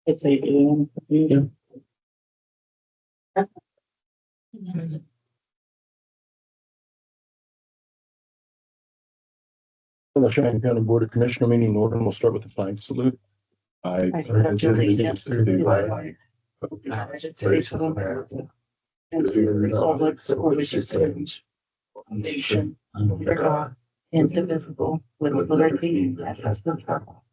If they do. Yeah. The Cheyenne County Board of Commissioner meeting in order, and we'll start with the flag salute. I pledge allegiance to the flag of the United States of America and to the republic for which it stands, one nation, under God, indivisible, with liberty and justice for all.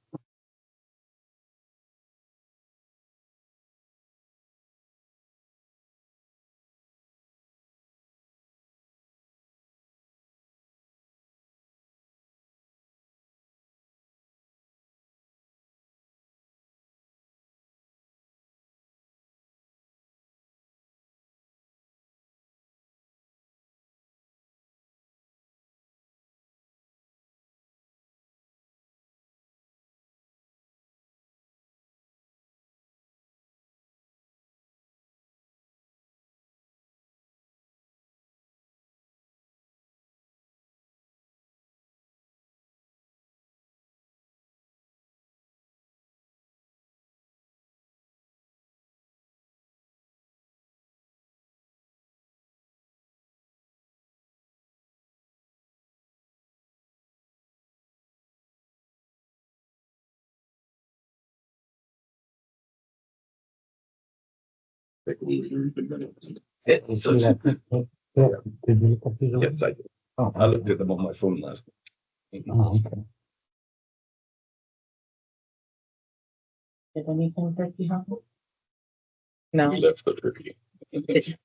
Yes, I did. I looked at them on my phone last night. Oh, okay. Did anything turkey happen? We No. left the turkey. Okay.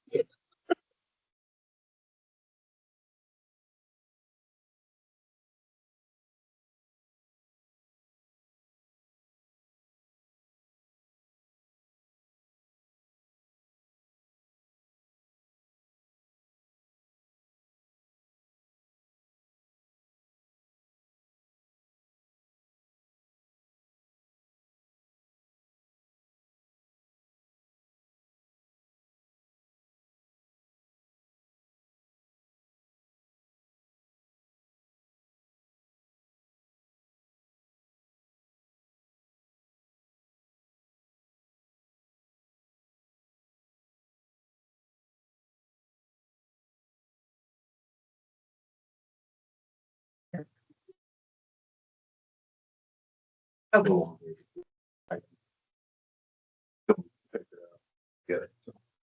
Good.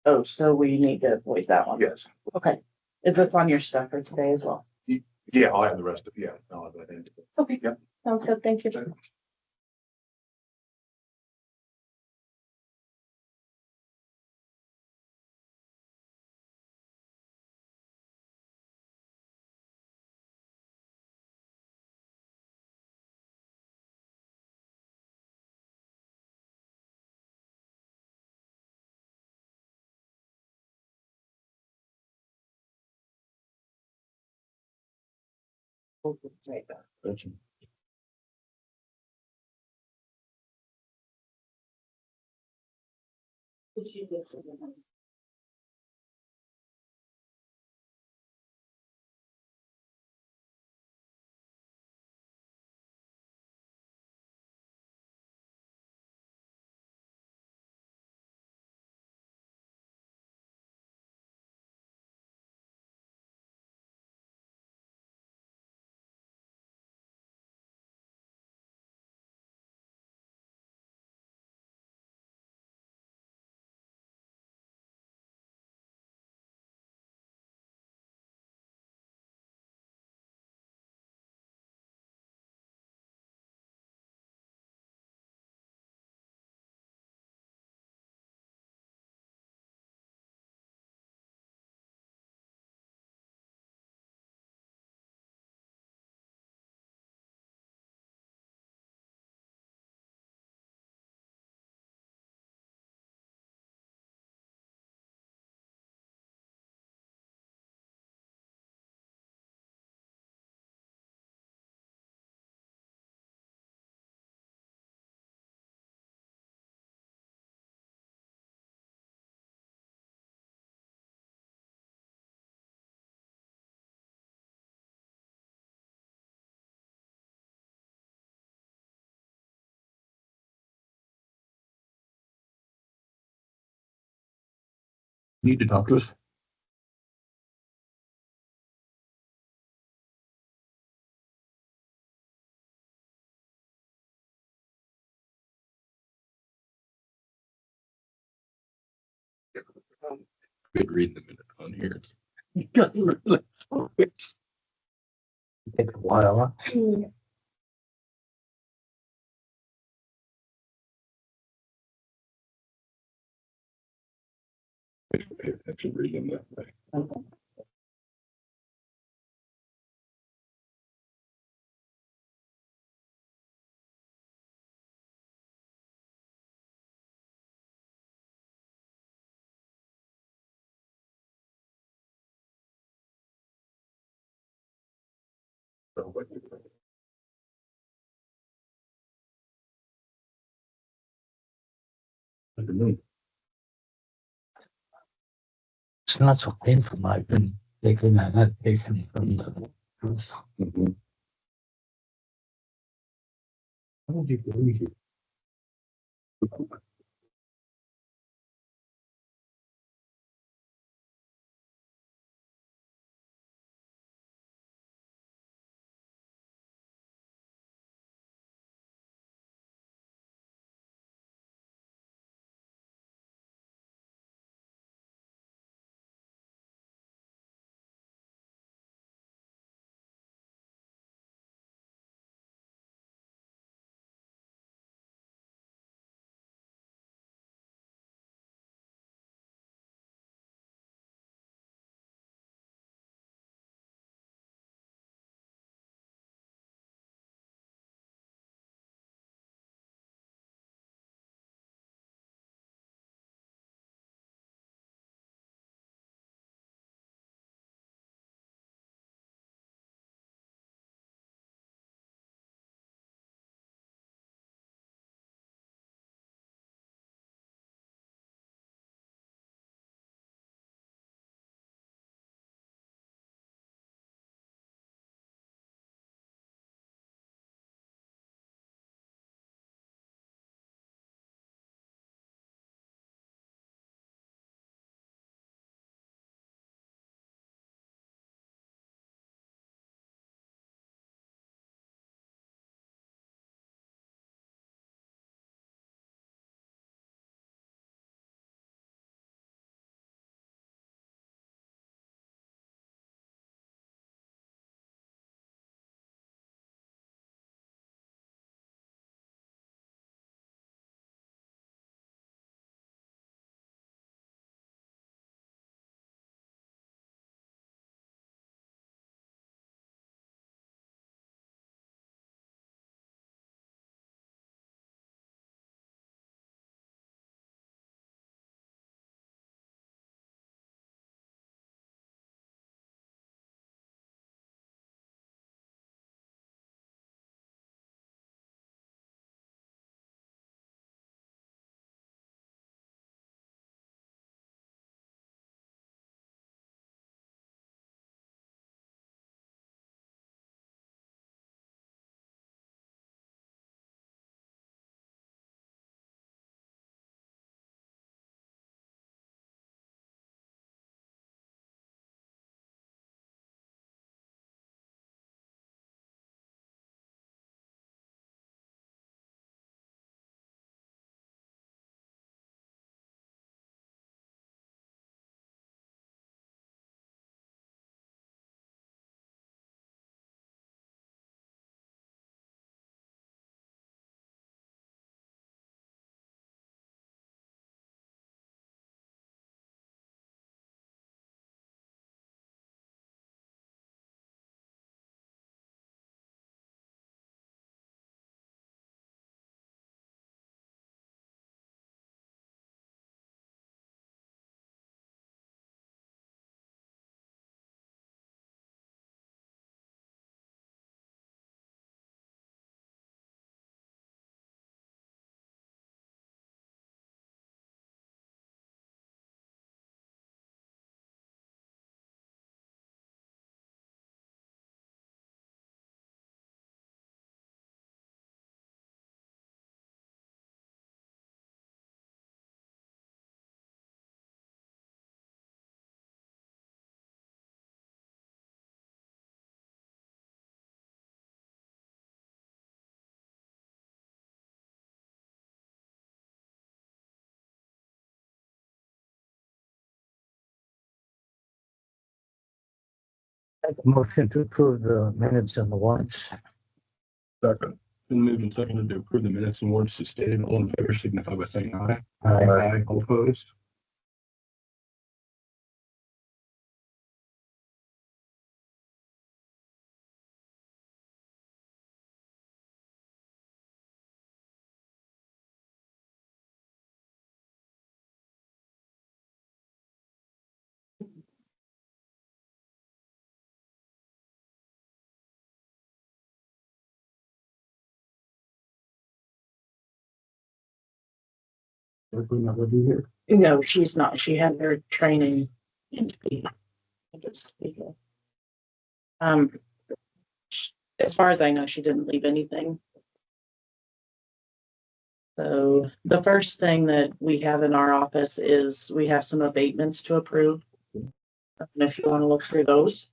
Oh, so we need to avoid that one. Yes. Okay. Is this on your stuff for today as well? Yeah, I'll have the rest of, yeah. I'll have that in. Okay. Yep. Sounds good. Thank you. Need to talk to us? Good reading the minute on here. You got really. Take a while, huh? Pay attention reading that way. So what do you think? Afternoon. It's not so painful. I've been taking that medication from the. Mhm. How would you believe it? Make a motion to approve the minutes and the warrants. Second. Been moved and seconded to approve the minutes and warrants as stated. All in favor signify by saying aye. Aye. All opposed? Everything that would be here. No, she's not. She had her training in just be here. As far as I know, she didn't leave anything. So the first thing that we have in our office is we have some abatements to approve. And if you want to look through those.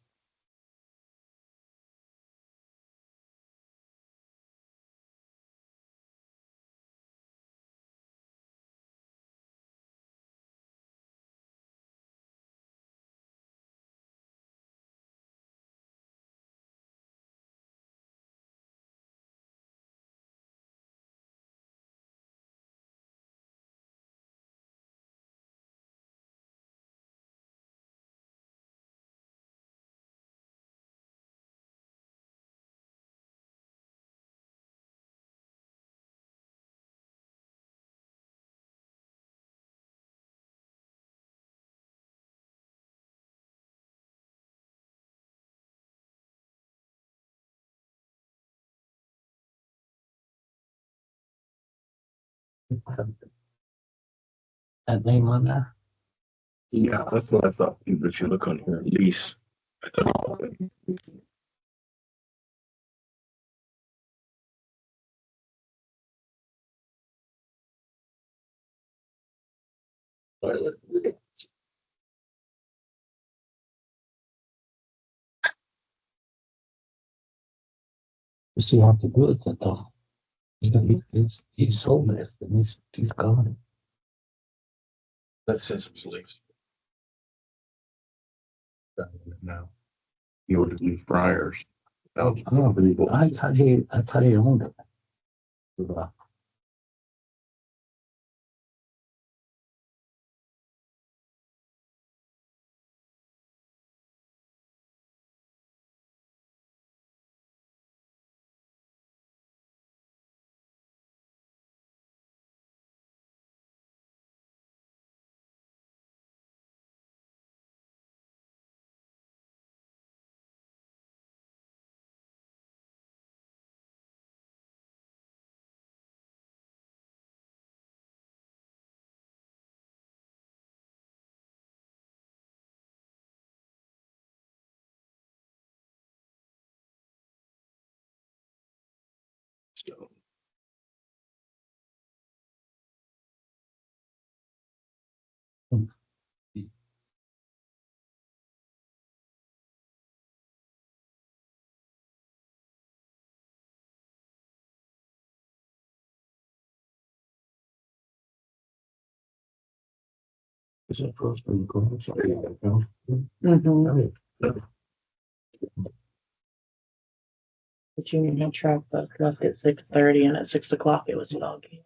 That name on there? Yeah, that's what I thought. But you look on here, lease. What's he have to do with it though? He's sold it, and he's gone. That says it's leased. Now. You ordered new fryers. Oh, I thought he owned it. So, Is it supposed to be going? Mhm. The junior truck book left at 6:30 and at 6 o'clock it was foggy.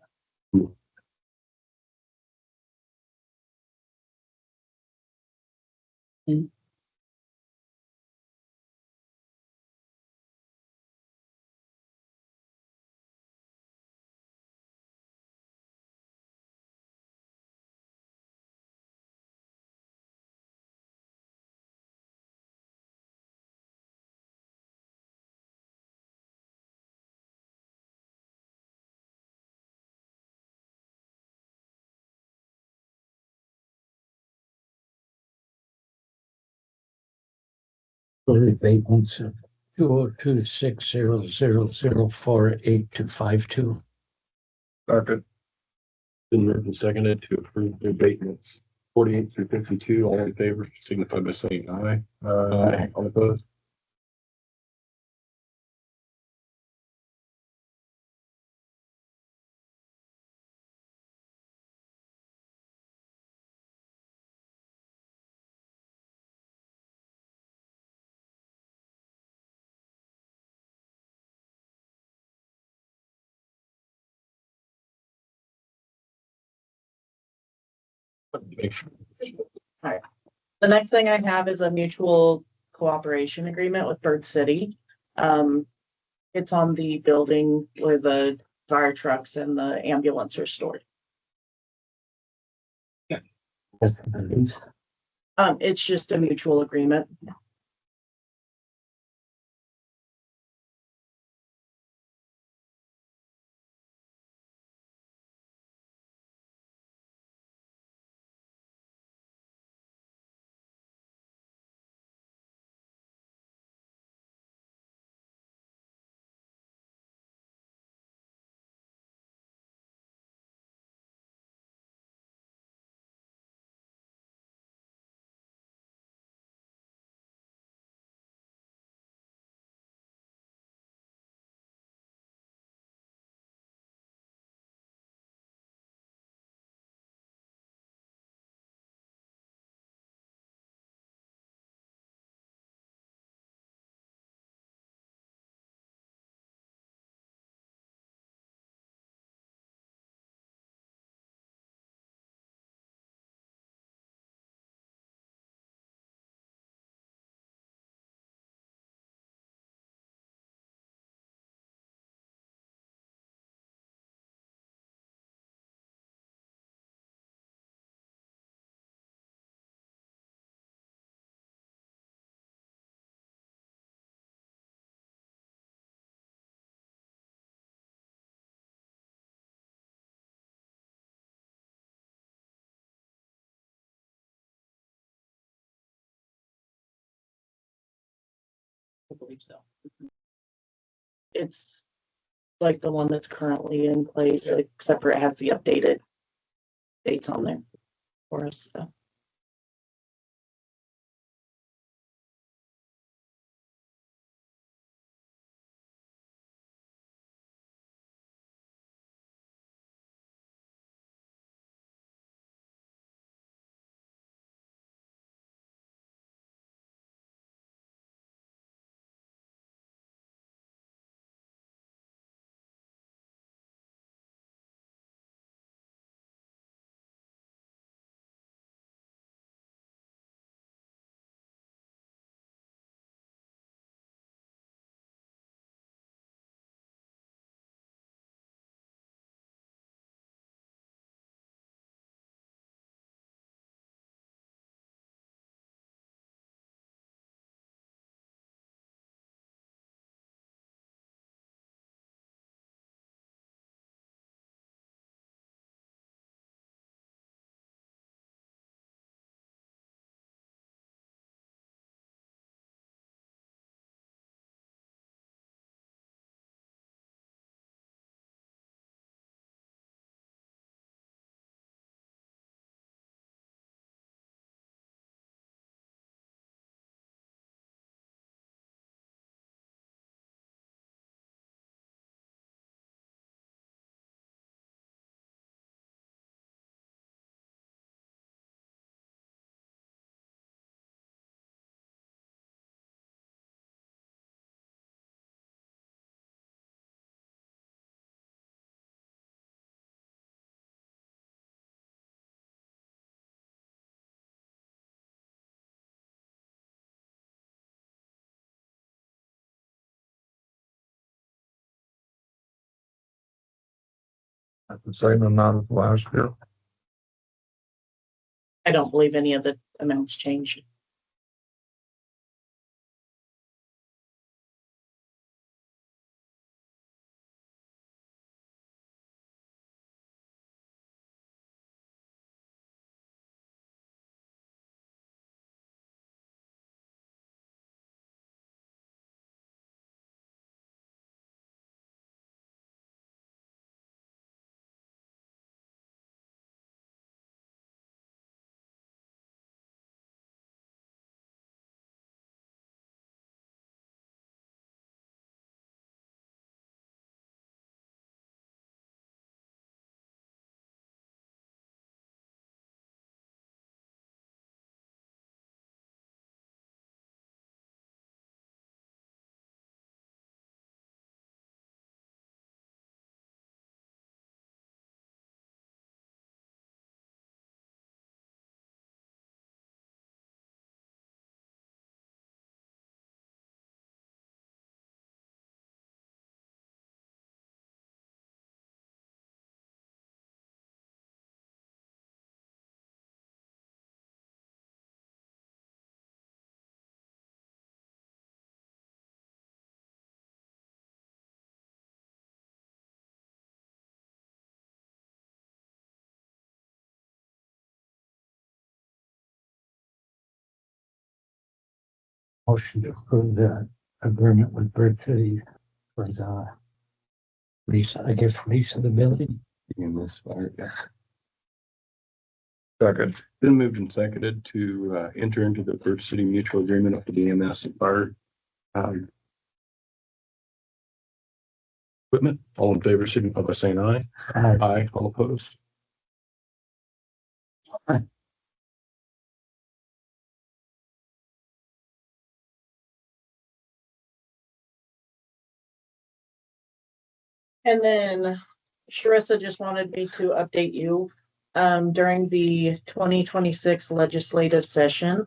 For the abatements of 202-600048252. Second. Been moved and seconded to approve the abatements 48 through 52. All in favor signify by saying aye. All opposed? Make sure. The next thing I have is a mutual cooperation agreement with Bird City. It's on the building where the fire trucks and the ambulance are stored. That's the lease. It's just a mutual agreement. I believe so. It's like the one that's currently in place, except for it has the updated dates on there for us, so. At the same amount as last year. I don't believe any of the amounts changed. Motion to approve the agreement with Bird City for the lease, I guess, lease of the building. In this fire. Second. Been moved and seconded to enter into the Bird City mutual agreement with the EMS and fire equipment. All in favor, signify by saying aye. Aye. All opposed. And then Sharissa just wanted me to update you. During the 2026 legislative session,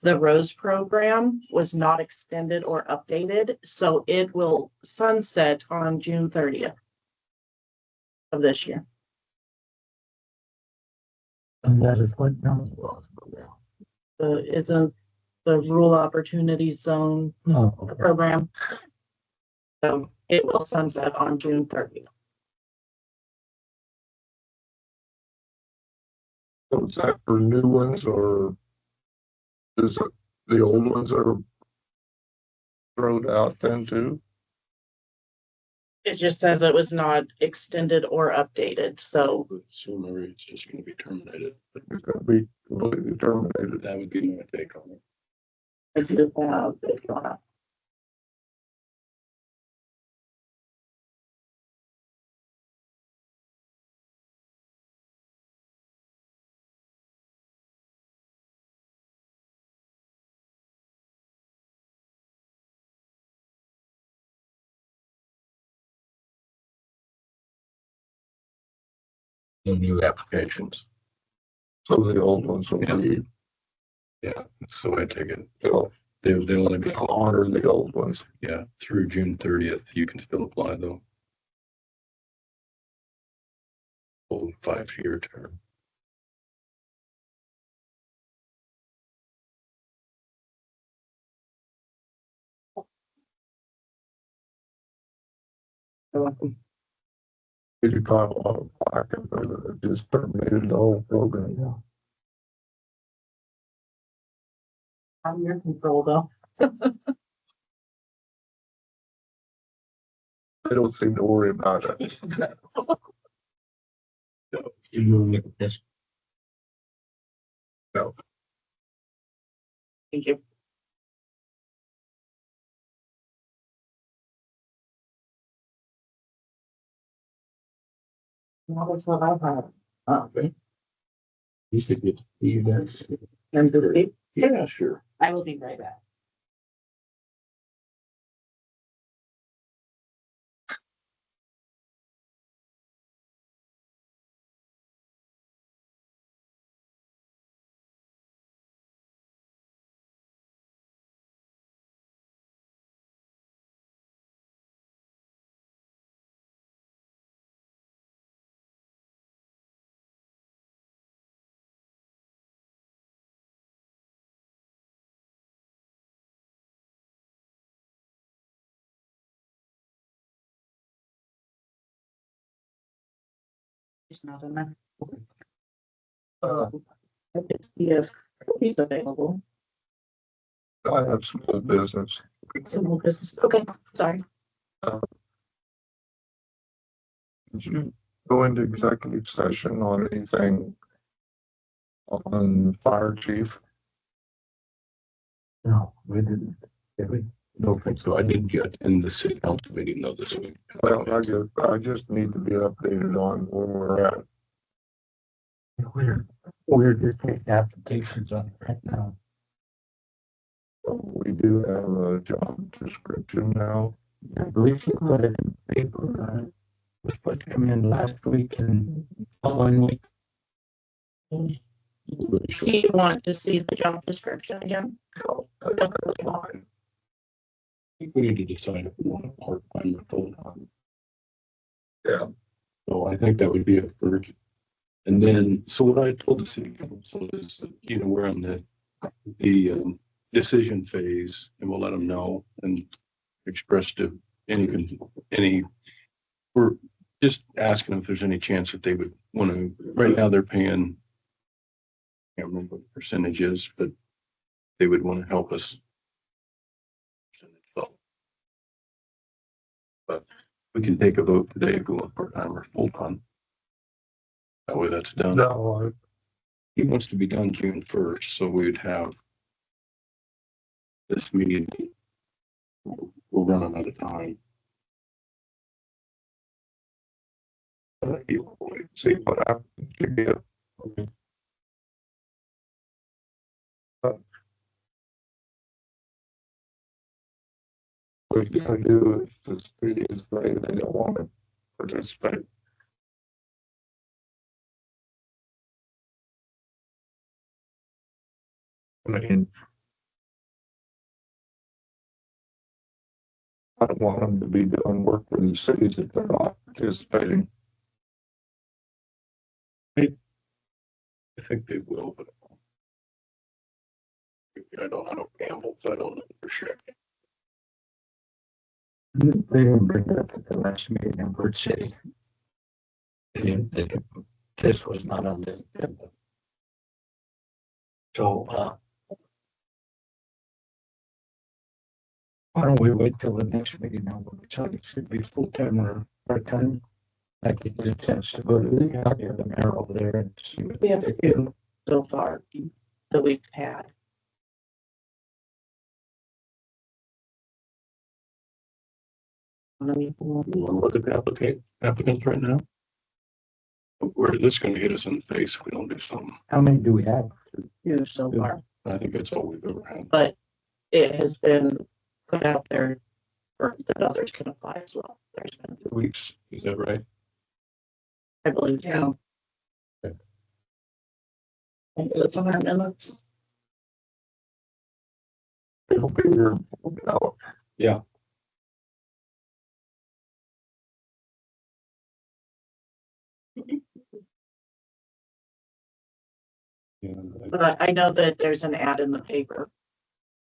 the ROSE program was not extended or updated, so it will sunset on June 30th of this year. And that is what now? Isn't the Rural Opportunity Zone No. program? So it will sunset on June 30th. So is that for new ones or is it the old ones are thrown out then too? It just says it was not extended or updated, so So maybe it's just going to be terminated, but It's gonna be completely terminated. that would be my take on it. I do have it. No new applications. So the old ones will be, Yeah, so I take it. they'll They only be, honor the old ones. yeah, through June 30th. You can still apply though. Full 5-year term. Did you call a lot of black and just terminated the whole program? Yeah. On your control though. They don't seem to worry about it. You move it this. Thank you. That was what I had. Okay. You should get, you guys. And the- Yeah, sure. I will be right back. He's not in there. I could see if he's available. I have small business. Small business. Okay, sorry. Did you go into executive session on anything on fire chief? No, we didn't. Did we? Don't think so. I did get in the city council meeting though this week. Well, I just need to be updated on where we're at. We're just taking applications on it right now. We do have a job description now. I believe she put it in the paper. Was supposed to come in last week and following week. Do you want to see the job description again? So that's fine. I think we need to decide if we want a part-time or full-time. Yeah. So I think that would be a first. And then, so what I told the city council is, that, you know, we're on the decision phase and we'll let them know and express to any, we're just asking if there's any chance that they would want to, right now they're paying, I can't remember what the percentage is, but they would want to help us But we can take a vote today if we want part-time or full-time. That way that's done. No, He wants to be done June 1st, so we would have this meeting. We'll run out of time. you wait, see what happens to get. What you're gonna do if the city is saying they don't want to participate. I mean, I don't want them to be doing work for the cities if they're not participating. I think they will, but I don't gamble, so I don't know for sure. They didn't bring it up at the last meeting in Bird City. This was not on the agenda. So, why don't we wait till the next meeting now? We'll decide if it should be full-time or part-time. I could get a chance to go to the mayor over there and see what We have they two do. so far that we've had. You want to look at the applicants right now? Where this gonna hit us in the face if we don't do something? How many do we have? Two so far, I think that's all we've ever had. but it has been put out there for that others can apply as well. There's been, 2 weeks, is that right? I believe so. Okay. And it's on our minutes. It'll be your, no, Yeah. Yeah, But I know that there's an ad in the paper.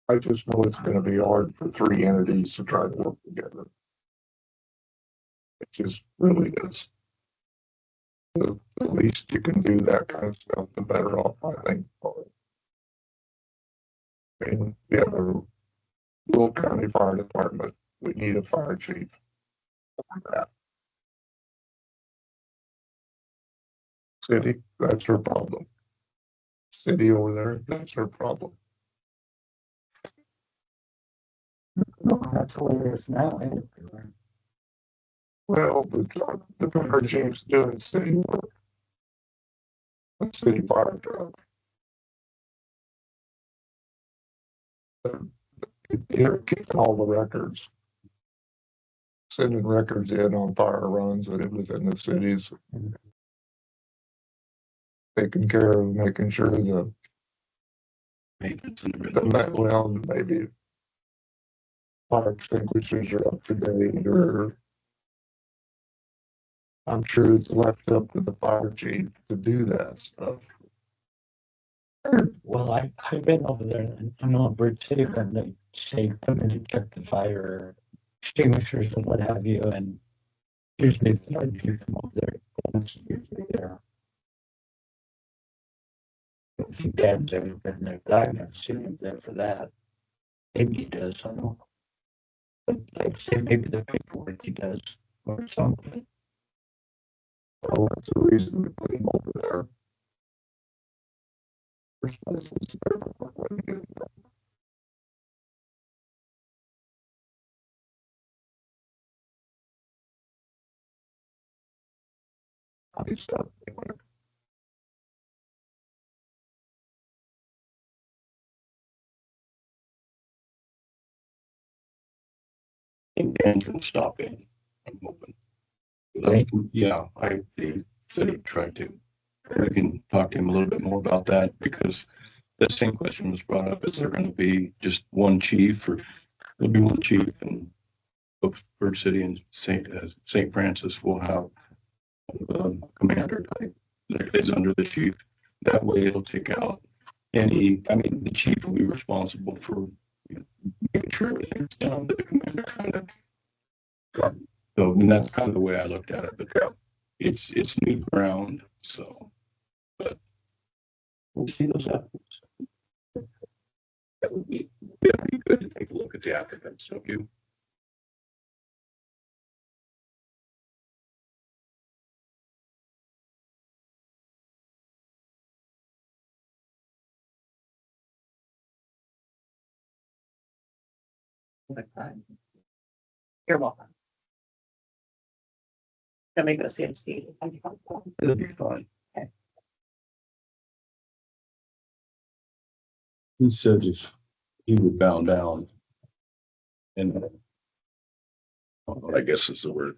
I just know it's gonna be hard for three entities to try to work together. It just really is. The least you can do that kind of stuff, the better off, I think. And we have a Will County Fire Department, we need a fire chief. City, that's her problem. City over there, that's her problem. No, that's the way it is now. Anyway. Well, the fire chief's doing city work. A city fire truck. Here, keeping all the records. Sending records in on fire runs that it was in the cities. Taking care of, making sure the, maintenance and the, everything. well, maybe fire extinguishers are up to date or I'm sure it's left up to the fire chief to do that stuff. Well, I've been over there and I know in Bird City when they say come in and check the fire extinguishers and what have you, and usually the fire chief come over there, that's usually there. I don't think Dad's ever been there, but I've never seen him there for that. Maybe he does, I don't know. But like I say, maybe the paperwork he does or something. Well, that's the reason we put him over there. We're supposed to serve him for what he did. I stuff anyway. And Dan can stop in. I'm hoping. Yeah, the city tried to. We can talk to him a little bit more about that because the same question was brought up. Is there going to be just one chief or there'll be one chief and both Bird City and St. Francis will have commander type that is under the chief. That way it'll take out the chief will be responsible for making sure everything's done that the commander kind of. So, and that's kind of the way I looked at it, but it's new ground, so, but we'll see those applicants. That would be good to take a look at the applicants, so you. You're welcome. Let me go see and see. It'll be fine. Okay. He said if he would bow down. And I guess is the word.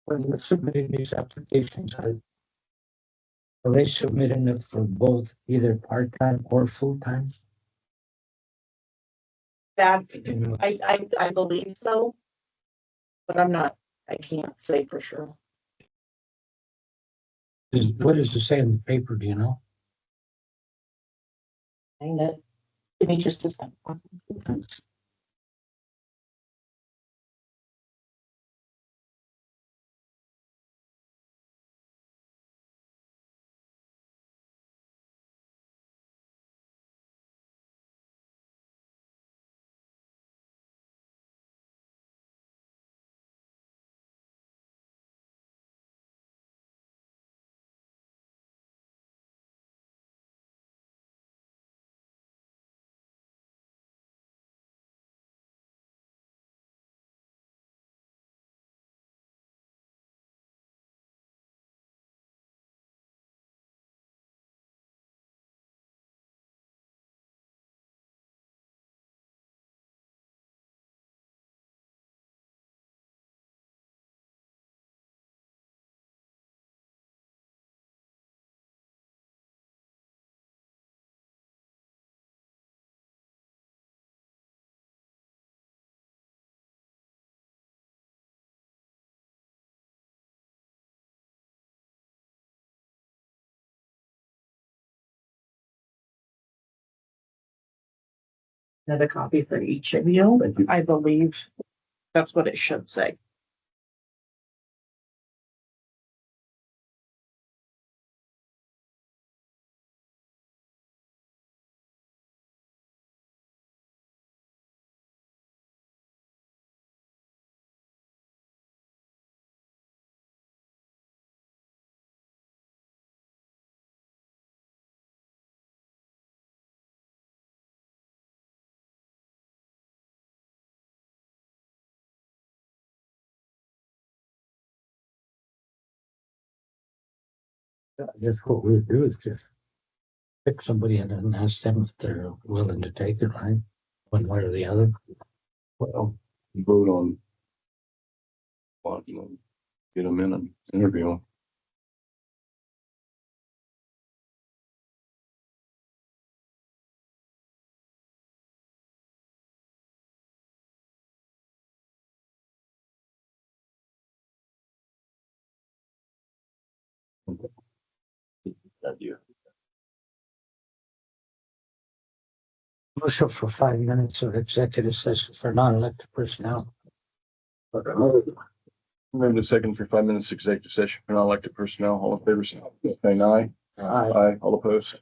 When you're submitting these applications, are they submitting it for both either part-time or full-time? That, You know, I believe so. But I'm not, I can't say for sure. what does it say in the paper, do you know? Dang it. Give me just a second. Another copy for each of you. Thank you. I believe that's what it should say. I guess what we'll do is just pick somebody and then ask them if they're willing to take it, right? One way or the other. Well, vote on. Get them in and interview them. Idea. Motion for 5 minutes of executive session for non-elected personnel. Move to second for 5 minutes executive session for non-elected personnel. All in favor, say aye. Aye. Aye. All opposed.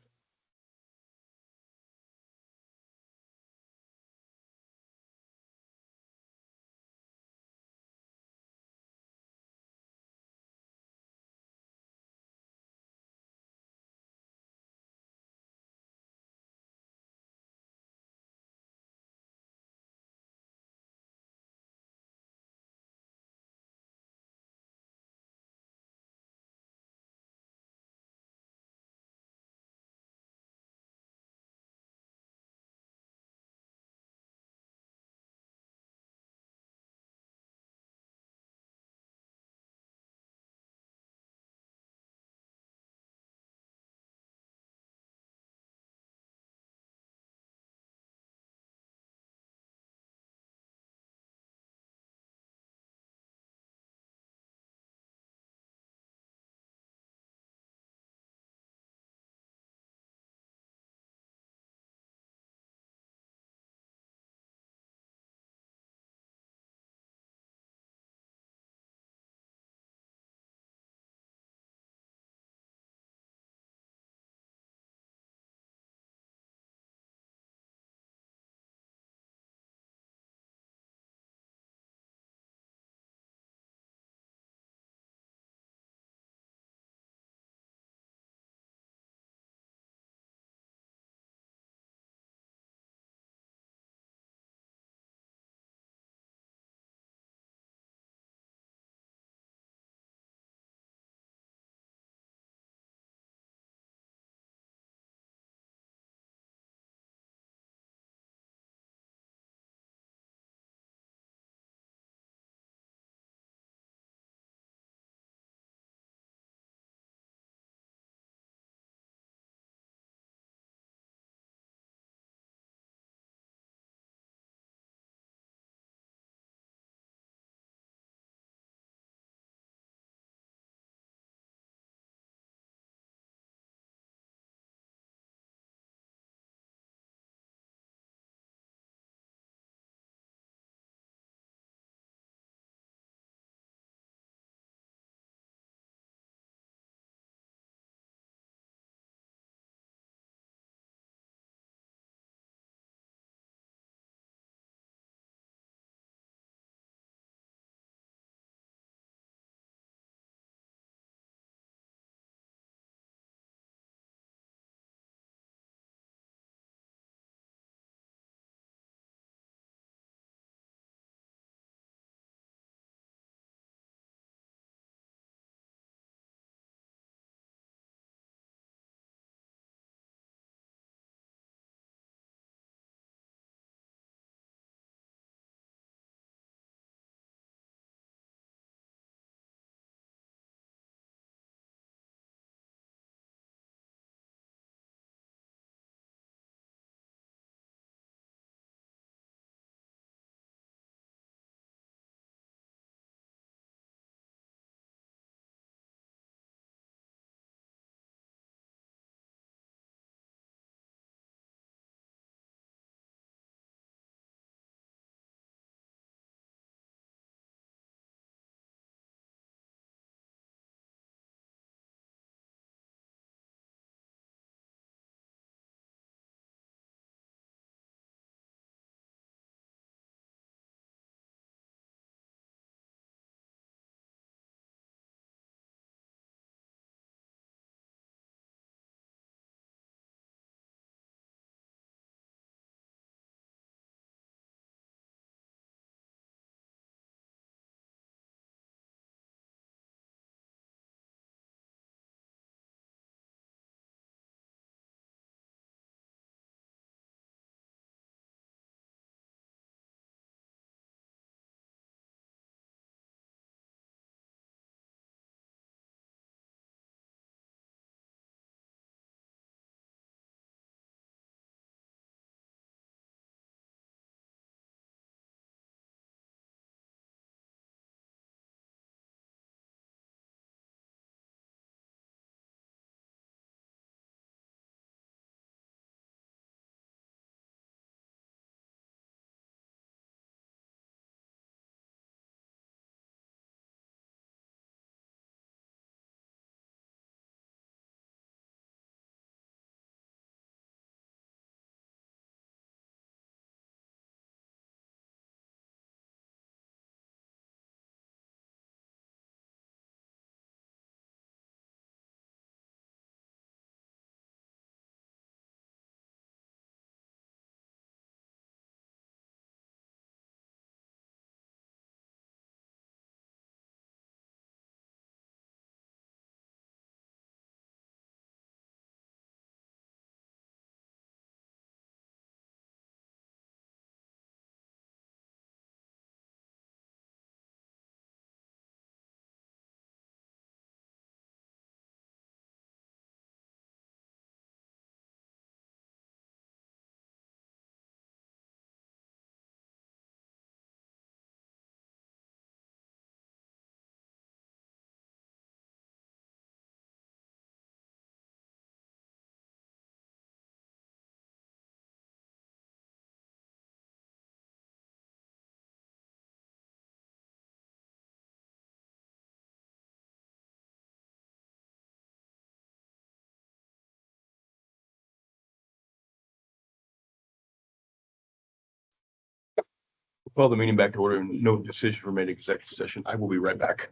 Call the meeting back to order and no decision for made executive session. I will be right back.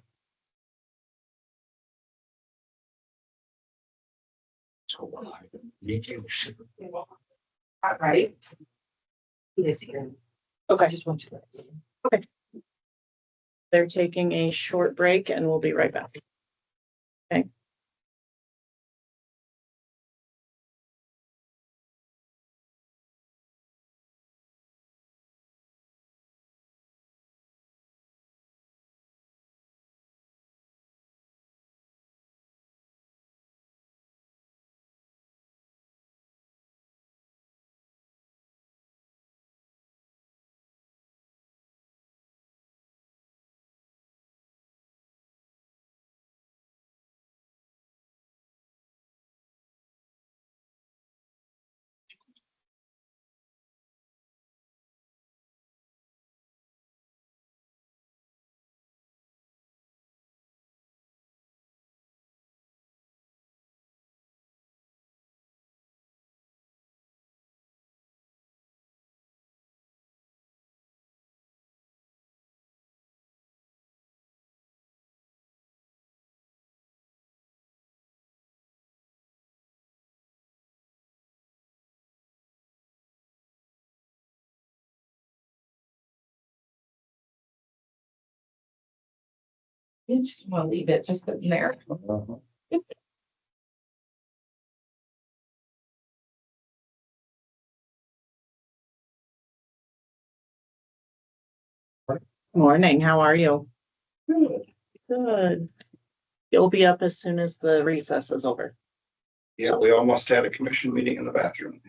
All right. He is here. Okay. Just want to. Okay. They're taking a short break and we'll be right back. Okay. You just want to leave it just sitting there. Morning, how are you? Good. You'll be up as soon as the recess is over. Yeah, we almost had a commission meeting in the bathroom.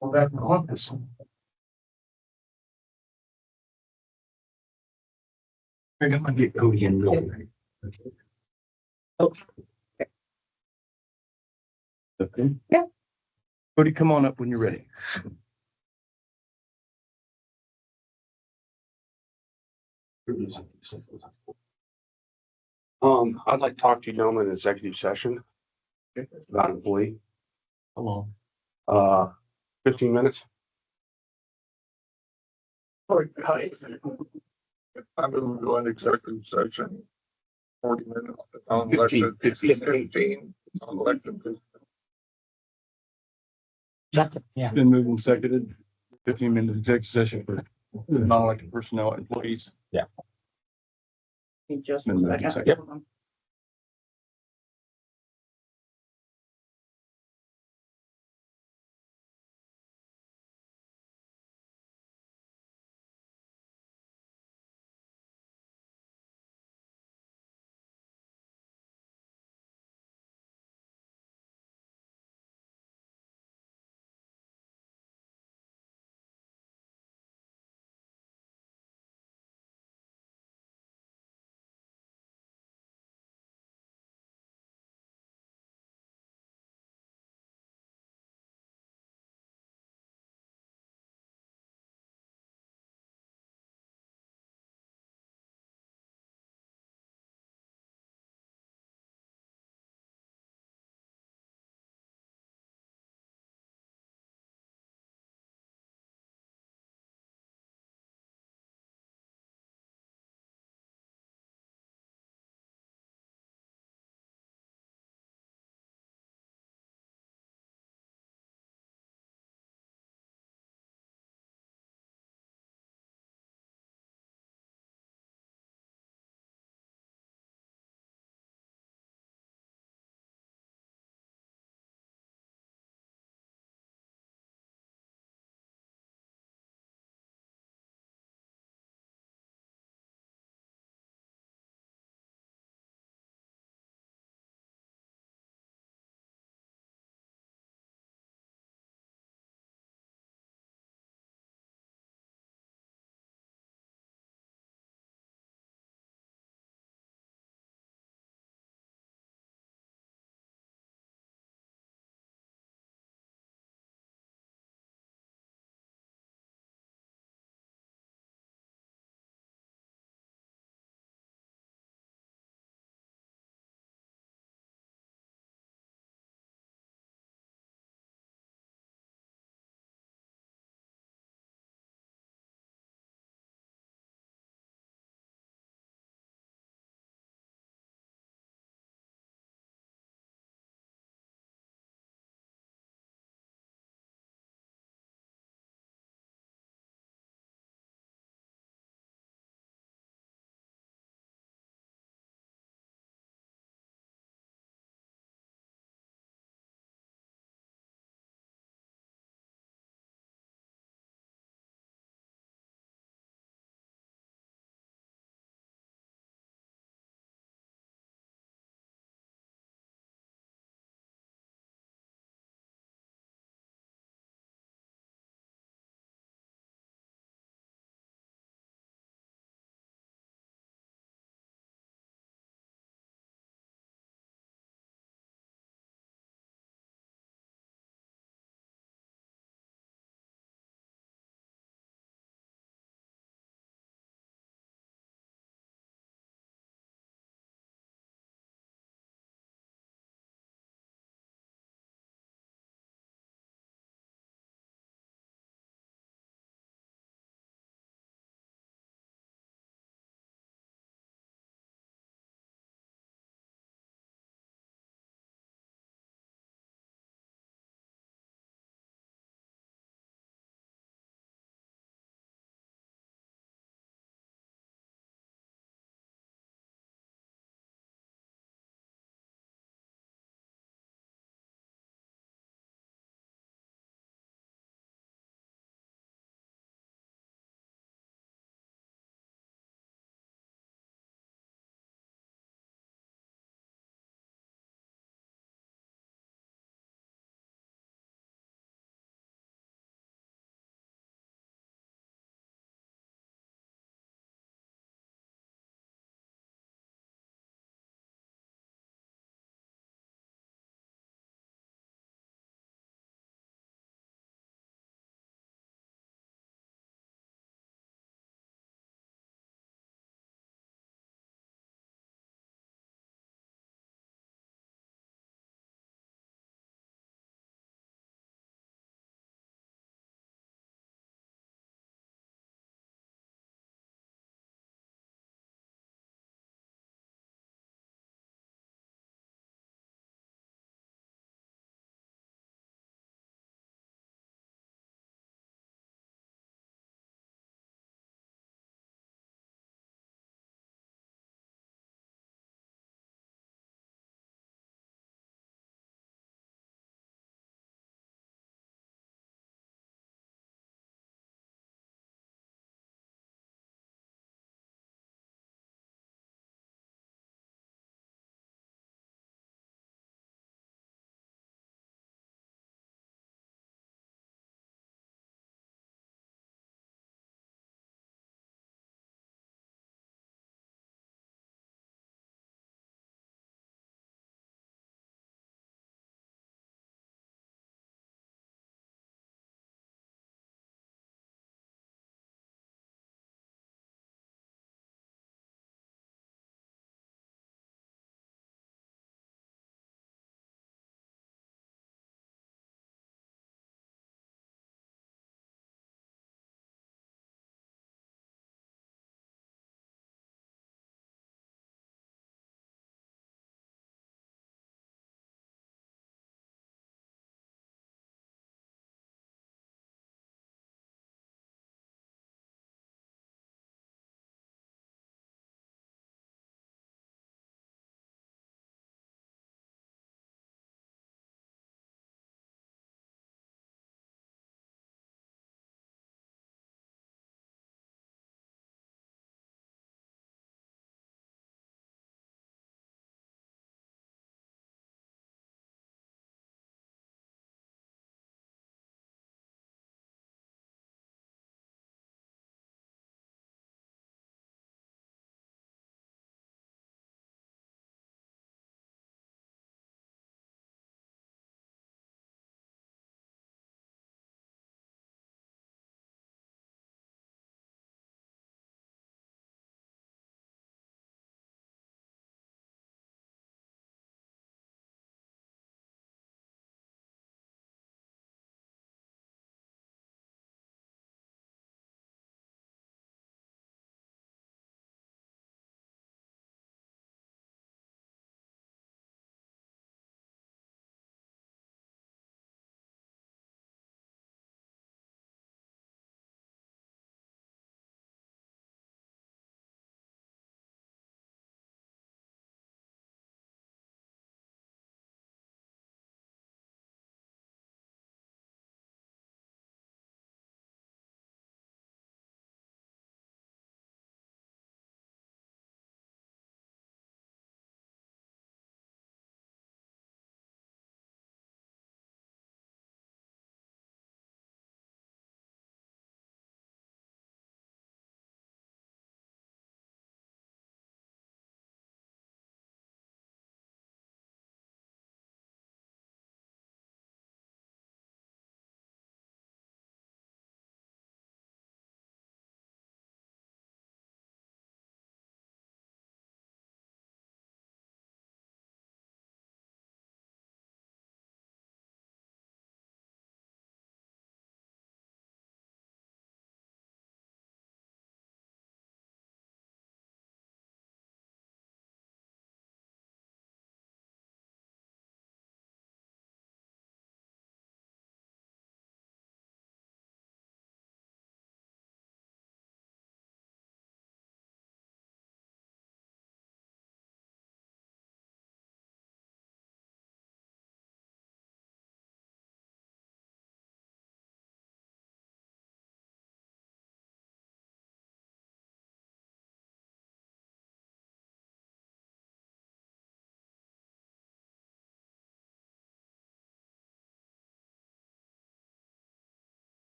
Well, that's office. I got my get going again. Okay. Yeah. Cody, come on up when you're ready. I'd like to talk to you gentlemen in executive session. About employee, How long? 15 minutes. I'm going to go into executive session. 40 minutes. On 15, elected, 15, on elected. Yeah. Been moved and seconded. 15-minute executive session for non-elected personnel employees. Just Been a moved and second. seconded.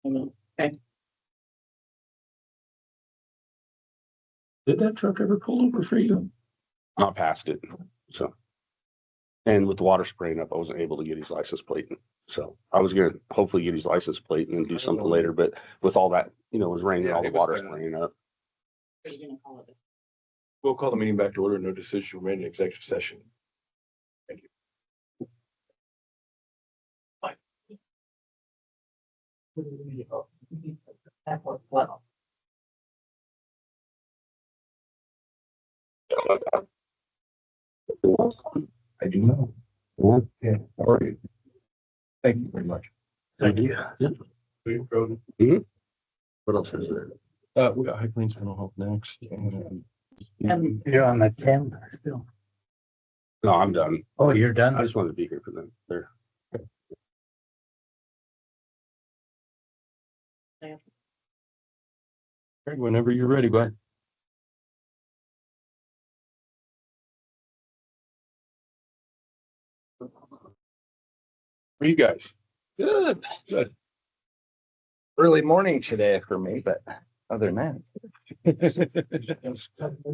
Okay, Did that truck ever pull over for you? Not past it, so. And with the water spraying up, I wasn't able to get his license plate. So I was gonna hopefully get his license plate and then do something later, but with all that, you know, it was raining, all the water spraying up. are you gonna call it? We'll call the meeting back to order. No decision were made in executive session. Thank you. That worked well. I do know. Okay, all right. Thank you very much. Thank you. Mhm. What else is there? We got High Plains Mental Health next. And- You're on the 10 still. No, I'm done. Oh, you're I done? just wanted to be here for them. There. Whenever you're ready, bud. For you guys. Good, good. Early morning today for me, but other than You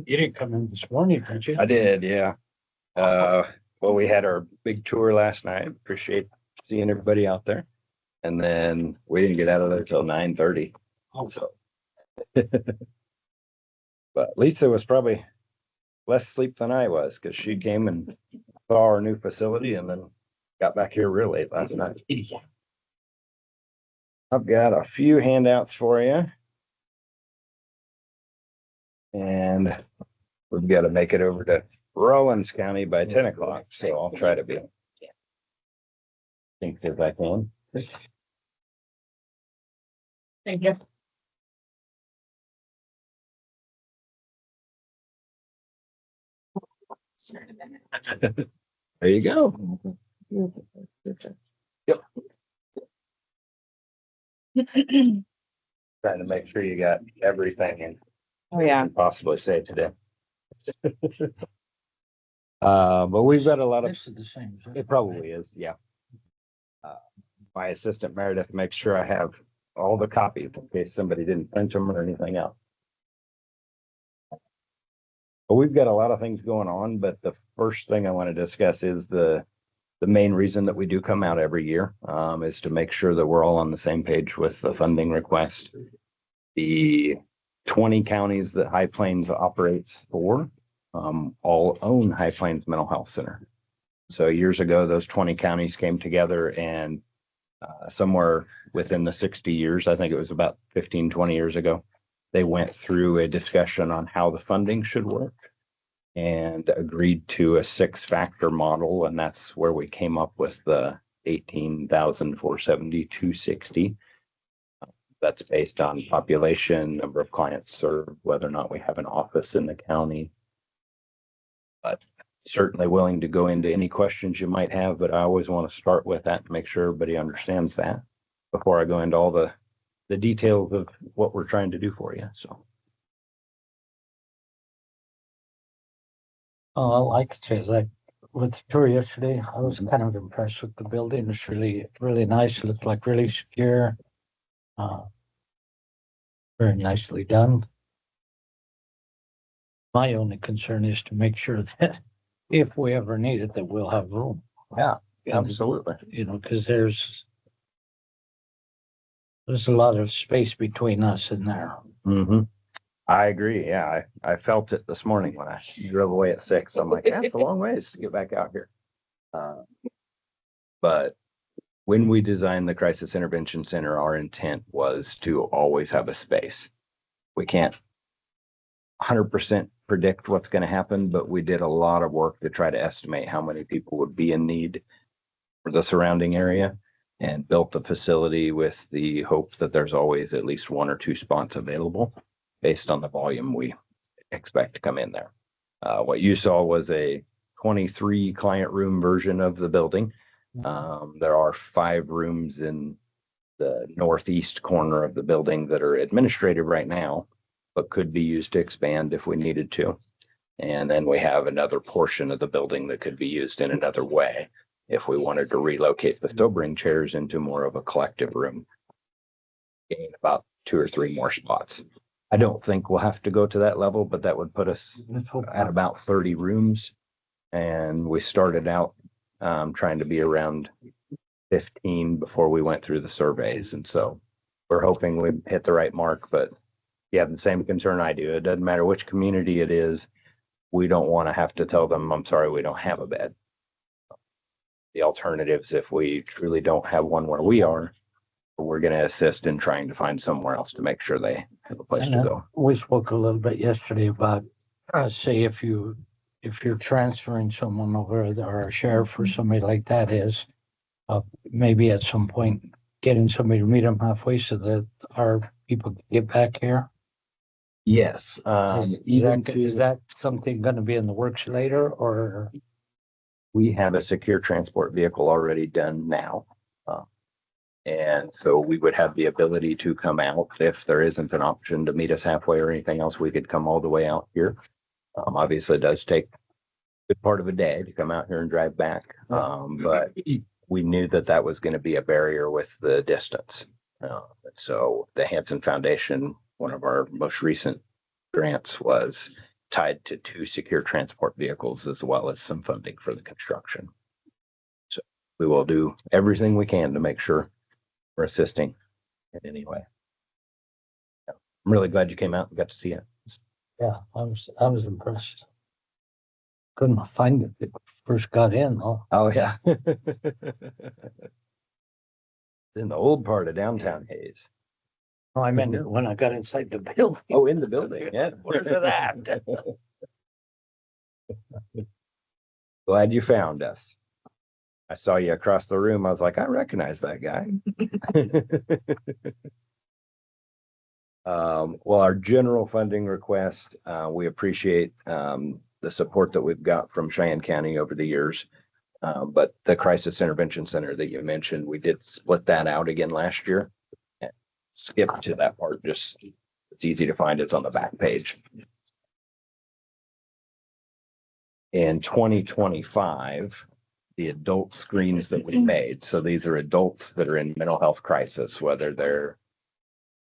didn't come in this morning, did you? that, I did, yeah. Well, we had our big tour last night. Appreciate seeing everybody out there. And then we didn't get out of there till 9:30. So. But Lisa was probably less sleep than I was because she came and saw our new facility and then got back here real late last night. I've got a few handouts for you. And we've got to make it over to Rollins County by 10 o'clock, so I'll try to be think if I can. Thank you. There you go. Yep. Trying to make sure you got everything and Oh, yeah. possibly say today. But we've got a lot of, This is the same. isn't it probably is, yeah. My assistant Meredith makes sure I have all the copies in case somebody didn't print them or anything else. But we've got a lot of things going on, but the first thing I want to discuss is the main reason that we do come out every year, is to make sure that we're all on the same page with the funding request. The 20 counties that High Plains operates for, all own High Plains Mental Health Center. So years ago, those 20 counties came together and somewhere within the 60 years, I think it was about 15, 20 years ago, they went through a discussion on how the funding should work and agreed to a 6-factor model. And that's where we came up with the 18,470,260. That's based on population, number of clients served, whether or not we have an office in the county. But certainly willing to go into any questions you might have, but I always want to start with that to make sure everybody understands that before I go into all the details of what we're trying to do for you. So. Oh, I like it, Chase. I went the tour yesterday. I was kind of impressed with the building. It's really, really nice. It looked like really secure. Very nicely done. My only concern is to make sure that if we ever need it, that we'll have room. Yeah, absolutely. You know, because there's a lot of space between us and there. Mm-hmm. I agree. Yeah, I felt it this morning when I drove away at 6. I'm like, yeah, it's a long ways to get back out here. But when we designed the Crisis Intervention Center, our intent was to always have a space. We can't 100% predict what's going to happen, but we did a lot of work to try to estimate how many people would be in need for the surrounding area and built the facility with the hope that there's always at least 1 or 2 spots available based on the volume we expect to come in there. What you saw was a 23 client room version of the building. There are 5 rooms in the northeast corner of the building that are administrative right now, but could be used to expand if we needed to. And then we have another portion of the building that could be used in another way if we wanted to relocate the sobering chairs into more of a collective room. gain about 2 or 3 more spots. I don't think we'll have to go to that level, but that would put us Let's hope at about 30 rooms. And we started out trying to be around 15 before we went through the surveys. And so we're hoping we hit the right mark, but you have the same concern I do. It doesn't matter which community it is. We don't want to have to tell them, I'm sorry, we don't have a bed. The alternatives, if we truly don't have one where we are, we're going to assist in trying to find somewhere else to make sure they have a place And to then go. we spoke a little bit yesterday about, say if you're transferring someone over there, or a sheriff or somebody like that is, maybe at some point getting somebody to meet them halfway so that our people can get back here. Yes, Is that something gonna be in the works later, or? we have a secure transport vehicle already done now. And so we would have the ability to come out if there isn't an option to meet us halfway or anything else, we could come all the way out here. Obviously it does take a good part of a day to come out here and drive back. But we knew that that was going to be a barrier with the distance. So the Hanson Foundation, one of our most recent grants, was tied to 2 secure transport vehicles as well as some funding for the construction. So we will do everything we can to make sure we're assisting in any way. I'm really glad you came out and got to see it. Yeah, I was impressed. Couldn't find it when I first got in though. Oh, yeah. In the old part of downtown Hayes. No, I meant when I got inside the building. Oh, in the building, yeah. Where's it at? Glad you found us. I saw you across the room. I was like, I recognize that guy. Well, our general funding request, we appreciate the support that we've got from Cheyenne County over the years. But the Crisis Intervention Center that you mentioned, we did split that out again last year. Skip to that part, just it's easy to find. It's on the back page. In 2025, the adult screens that we made, so these are adults that are in mental health crisis, whether they're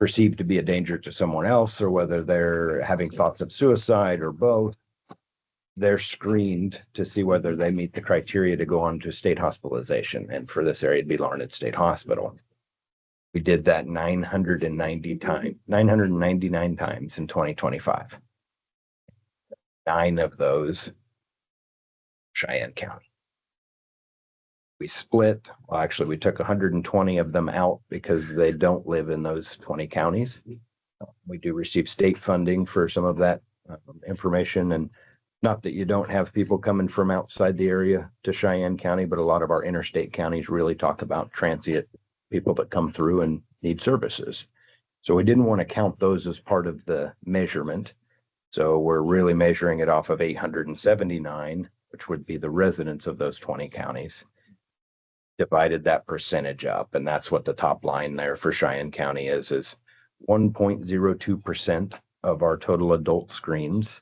perceived to be a danger to someone else or whether they're having thoughts of suicide or both, they're screened to see whether they meet the criteria to go on to state hospitalization. And for this area, it'd be Larned State Hospital. We did that 999 times in 2025. 9 of those, Cheyenne County. We split, well, actually, we took 120 of them out because they don't live in those 20 counties. We do receive state funding for some of that information, and not that you don't have people coming from outside the area to Cheyenne County, but a lot of our interstate counties really talk about transient people that come through and need services. So we didn't want to count those as part of the measurement. So we're really measuring it off of 879, which would be the residents of those 20 counties. Divided that percentage up, and that's what the top line there for Cheyenne County is 1.02% of our total adult screens.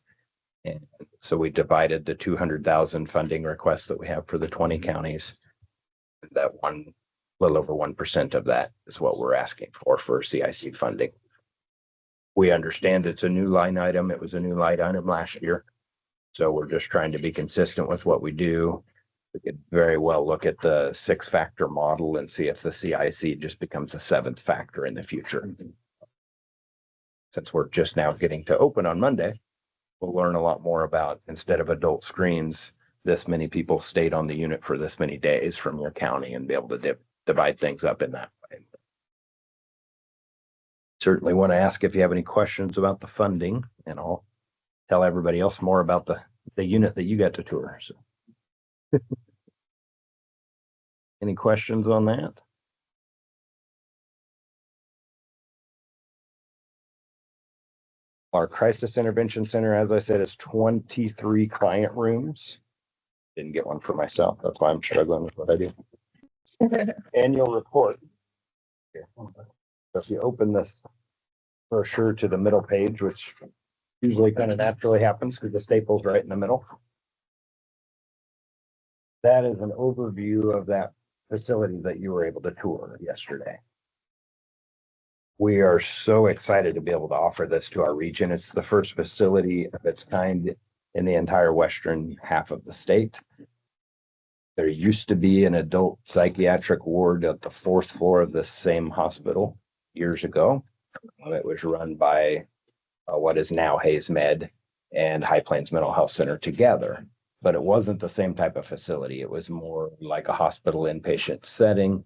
And so we divided the 200,000 funding requests that we have for the 20 counties. That little over 1% of that is what we're asking for CIC funding. We understand it's a new line item. It was a new line item last year. So we're just trying to be consistent with what we do. We could very well look at the 6-factor model and see if the CIC just becomes a 7th factor in the future. Since we're just now getting to open on Monday, we'll learn a lot more about, instead of adult screens, this many people stayed on the unit for this many days from your county, and be able to divide things up in that way. Certainly want to ask if you have any questions about the funding, and I'll tell everybody else more about the unit that you got to tour. So. Any questions on that? Our Crisis Intervention Center, as I said, is 23 client rooms. Didn't get one for myself. That's why I'm struggling with what I do. Annual report. Here. So if you open this brochure to the middle page, which usually kind of naturally happens because the staple's right in the middle. That is an overview of that facility that you were able to tour yesterday. We are so excited to be able to offer this to our region. It's the first facility of its kind in the entire western half of the state. There used to be an adult psychiatric ward at the fourth floor of the same hospital years ago. It was run by what is now Hayes Med and High Plains Mental Health Center together, but it wasn't the same type of facility. It was more like a hospital inpatient setting.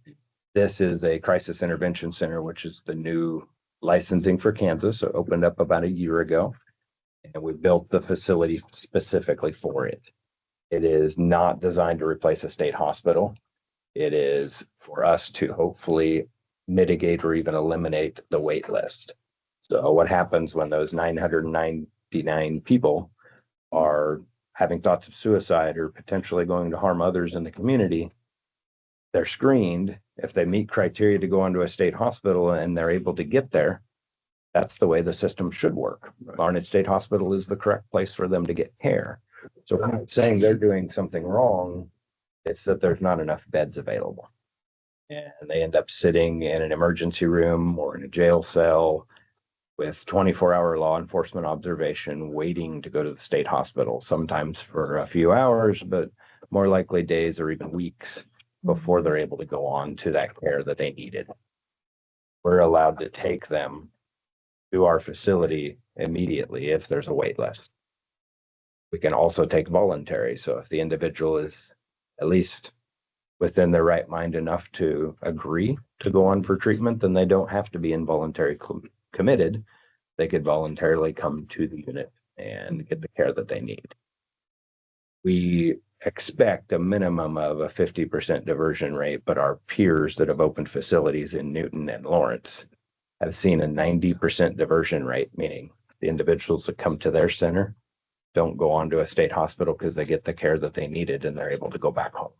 This is a crisis intervention center, which is the new licensing for Kansas. So it opened up about a year ago, and we built the facility specifically for it. It is not designed to replace a state hospital. It is for us to hopefully mitigate or even eliminate the wait list. So what happens when those 999 people are having thoughts of suicide or potentially going to harm others in the community? They're screened. If they meet criteria to go onto a state hospital and they're able to get there, that's the way the system should work. Larned State Hospital is the correct place for them to get care. So we're not saying they're doing something wrong. It's that there's not enough beds available. And they end up sitting in an emergency room or in a jail cell with 24-hour law enforcement observation, waiting to go to the state hospital, sometimes for a few hours, but more likely days or even weeks before they're able to go on to that care that they needed. We're allowed to take them to our facility immediately if there's a wait list. We can also take voluntary. So if the individual is at least within their right mind enough to agree to go on for treatment, then they don't have to be involuntary committed. They could voluntarily come to the unit and get the care that they need. We expect a minimum of a 50% diversion rate, but our peers that have opened facilities in Newton and Lawrence have seen a 90% diversion rate, meaning the individuals that come to their center don't go on to a state hospital because they get the care that they needed and they're able to go back home.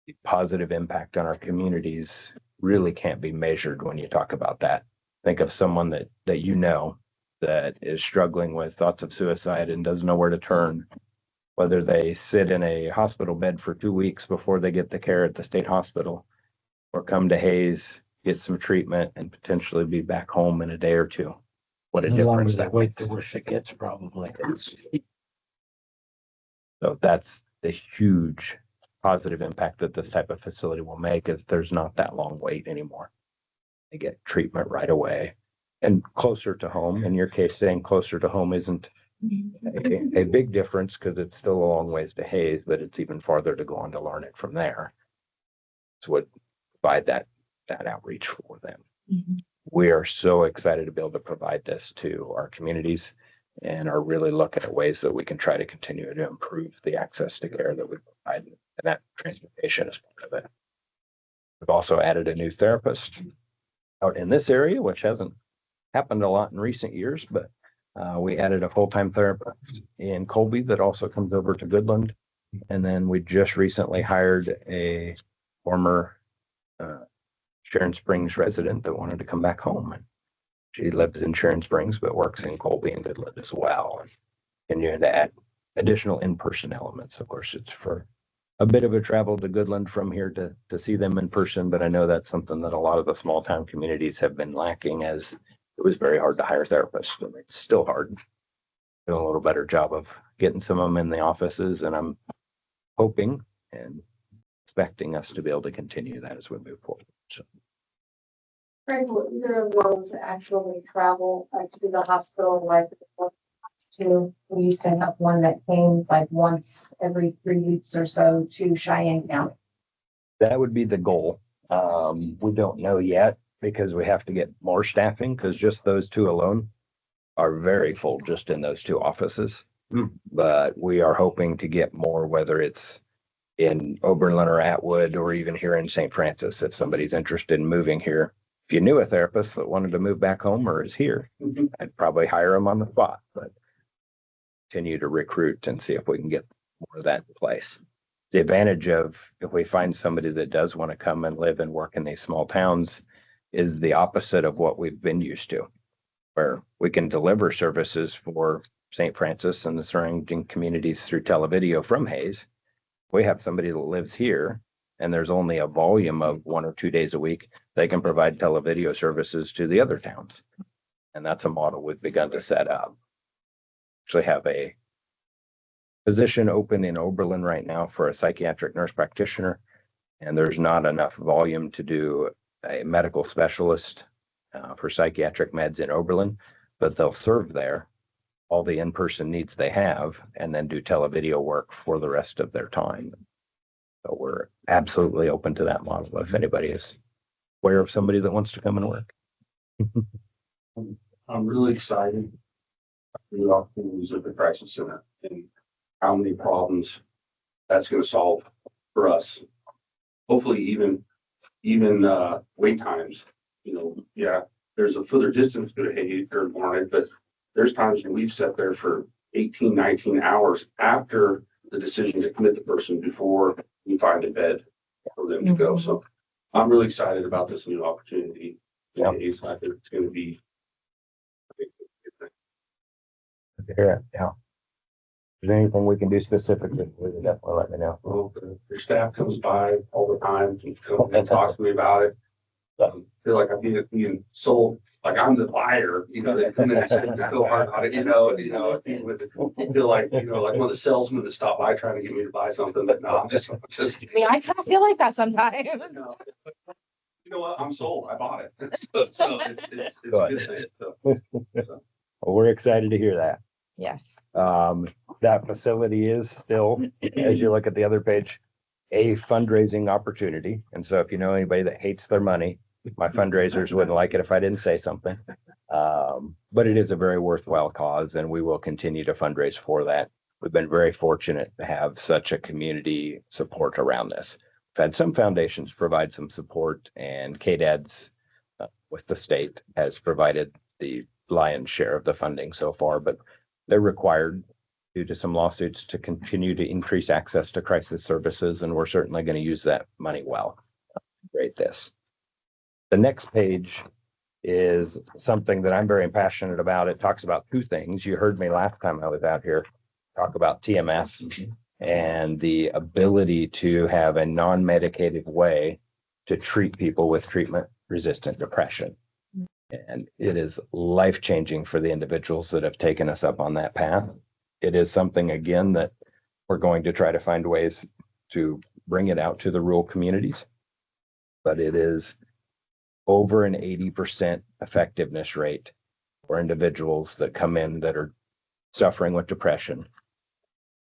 The positive impact on our communities really can't be measured when you talk about that. Think of someone that you know that is struggling with thoughts of suicide and doesn't know where to turn, whether they sit in a hospital bed for 2 weeks before they get the care at the state hospital, or come to Hayes, get some treatment, and potentially be back home in a day or two. What a The longer difference they that wait, makes. the worse it gets probably. So that's the huge positive impact that this type of facility will make, is there's not that long wait anymore. They get treatment right away and closer to home. In your case, saying closer to home isn't a big difference because it's still a long ways to Hayes, but it's even farther to go on to Larned from there. So would provide that outreach for them. We are so excited to be able to provide this to our communities and are really looking at ways that we can try to continue to improve the access to care that we provide, and that transportation is part of it. We've also added a new therapist out in this area, which hasn't happened a lot in recent years, but we added a full-time therapist in Colby that also comes over to Goodland. And then we just recently hired a former Sharon Springs resident that wanted to come back home. And she lives in Sharon Springs, but works in Colby and Goodland as well. And continuing to add additional in-person elements. Of course, it's for a bit of a travel to Goodland from here to see them in person, but I know that's something that a lot of the small town communities have been lacking, as it was very hard to hire therapists. And it's still hard. Doing a little better job of getting some of them in the offices, and I'm hoping and expecting us to be able to continue that as we move forward. So. Frank, you're willing to actually travel to the hospital like to, we used to have one that came like once every 3 weeks or so to Cheyenne County. That would be the goal. We don't know yet because we have to get more staffing, because just those two alone are very full just in those two offices. But we are hoping to get more, whether it's in Oberlin or Atwood or even here in St. Francis. If somebody's interested in moving here, if you knew a therapist that wanted to move back home or is here, I'd probably hire them on the spot, but continue to recruit and see if we can get more of that in place. The advantage of, if we find somebody that does want to come and live and work in these small towns, is the opposite of what we've been used to, where we can deliver services for St. Francis and the surrounding communities through televideo from Hayes. We have somebody that lives here and there's only a volume of 1 or 2 days a week, they can provide televideo services to the other towns. And that's a model we've begun to set up. Actually have a position open in Oberlin right now for a psychiatric nurse practitioner, and there's not enough volume to do a medical specialist for psychiatric meds in Oberlin, but they'll serve there all the in-person needs they have and then do televideo work for the rest of their time. So we're absolutely open to that model if anybody is aware of somebody that wants to come and work. I'm really excited for the opportunities at the crisis center and how many problems that's going to solve for us. Hopefully even wait times, yeah, there's a further distance to Haiti or Barnett, but there's times when we've sat there for 18, 19 hours after the decision to commit the person before we find a bed for them to go. So I'm really excited about this new opportunity. Yeah. I think it's going to be Yeah. If there's anything we can do specifically, definitely let me know. well, your staff comes by all the time and talks to me about it. I feel like I'm being sold, like I'm the buyer, they come in and say, go hard on it, feel like, like one of the salesmen that stop by trying to get me to buy something, but no, I'm just I mean, I kind of feel like that sometimes. no. You know what? I'm sold. I bought it. So it's a good thing. So. Well, we're excited to hear that. Yes. That facility is still, as you look at the other page, a fundraising opportunity. And so if you know anybody that hates their money, my fundraisers wouldn't like it if I didn't say something. But it is a very worthwhile cause, and we will continue to fundraise for that. We've been very fortunate to have such a community support around this. We've had some foundations provide some support, and KDAD's with the state has provided the lion's share of the funding so far, but they're required due to some lawsuits to continue to increase access to crisis services, and we're certainly going to use that money well. Great this. The next page is something that I'm very passionate about. It talks about two things. You heard me last time I was out here talk about TMS and the ability to have a non-medicated way to treat people with treatment-resistant depression. And it is life-changing for the individuals that have taken us up on that path. It is something, again, that we're going to try to find ways to bring it out to the rural communities. But it is over an 80% effectiveness rate for individuals that come in that are suffering with depression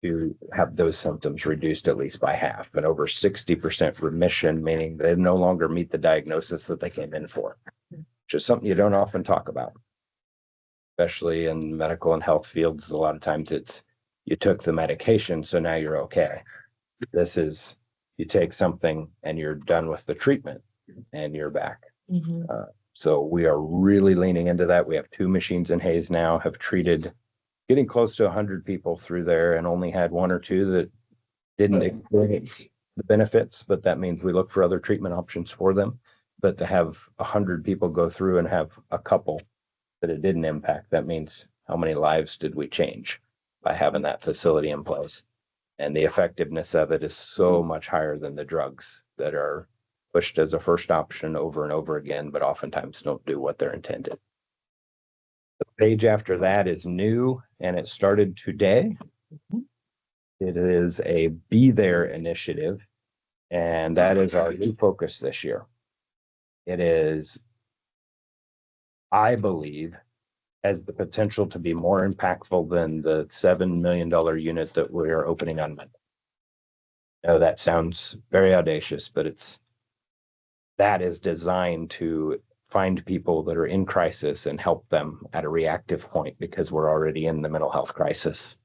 to have those symptoms reduced at least by half, but over 60% remission, meaning they no longer meet the diagnosis that they came in for, which is something you don't often talk about, especially in medical and health fields. A lot of times it's, you took the medication, so now you're okay. This is, you take something and you're done with the treatment and you're back. So we are really leaning into that. We have 2 machines in Hayes now, have treated getting close to 100 people through there, and only had 1 or 2 that didn't experience the benefits, but that means we look for other treatment options for them. But to have 100 people go through and have a couple that it didn't impact, that means how many lives did we change by having that facility in place? And the effectiveness of it is so much higher than the drugs that are pushed as a first option over and over again, but oftentimes don't do what they're intended. The page after that is new, and it started today. It is a Be There initiative, and that is our new focus this year. It is, I believe, has the potential to be more impactful than the $7 million unit that we are opening on Monday. Now, that sounds very audacious, but that is designed to find people that are in crisis and help them at a reactive point, because we're already in the mental health crisis.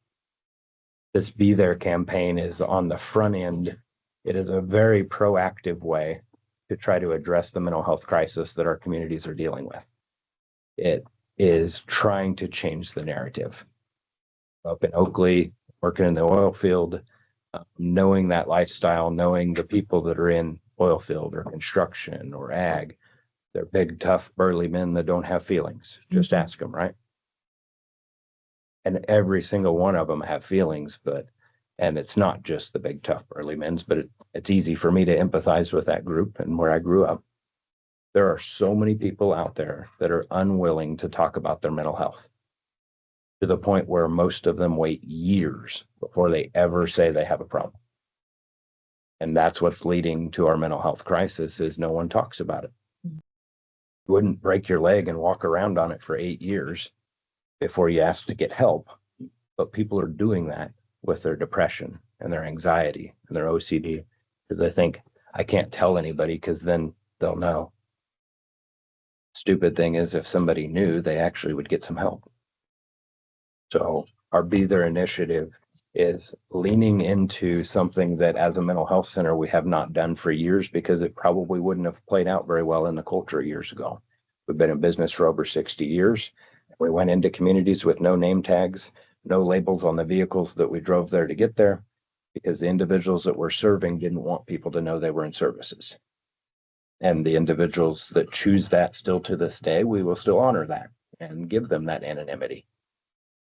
This Be There campaign is on the front end. It is a very proactive way to try to address the mental health crisis that our communities are dealing with. It is trying to change the narrative. Up in Oakley, working in the oil field, knowing that lifestyle, knowing the people that are in oil field or construction or ag, they're big, tough, burly men that don't have feelings. Just ask them, right? And every single one of them have feelings, but And it's not just the big tough burly men's, but it's easy for me to empathize with that group and where I grew up. There are so many people out there that are unwilling to talk about their mental health, to the point where most of them wait years before they ever say they have a problem. And that's what's leading to our mental health crisis, is no one talks about it. You wouldn't break your leg and walk around on it for 8 years before you ask to get help. But people are doing that with their depression and their anxiety and their OCD, because they think, I can't tell anybody because then they'll know. Stupid thing is, if somebody knew, they actually would get some help. So our Be There initiative is leaning into something that as a mental health center, we have not done for years, because it probably wouldn't have played out very well in the culture years ago. We've been in business for over 60 years. We went into communities with no name tags, no labels on the vehicles that we drove there to get there, because the individuals that we're serving didn't want people to know they were in services. And the individuals that choose that still to this day, we will still honor that and give them that anonymity.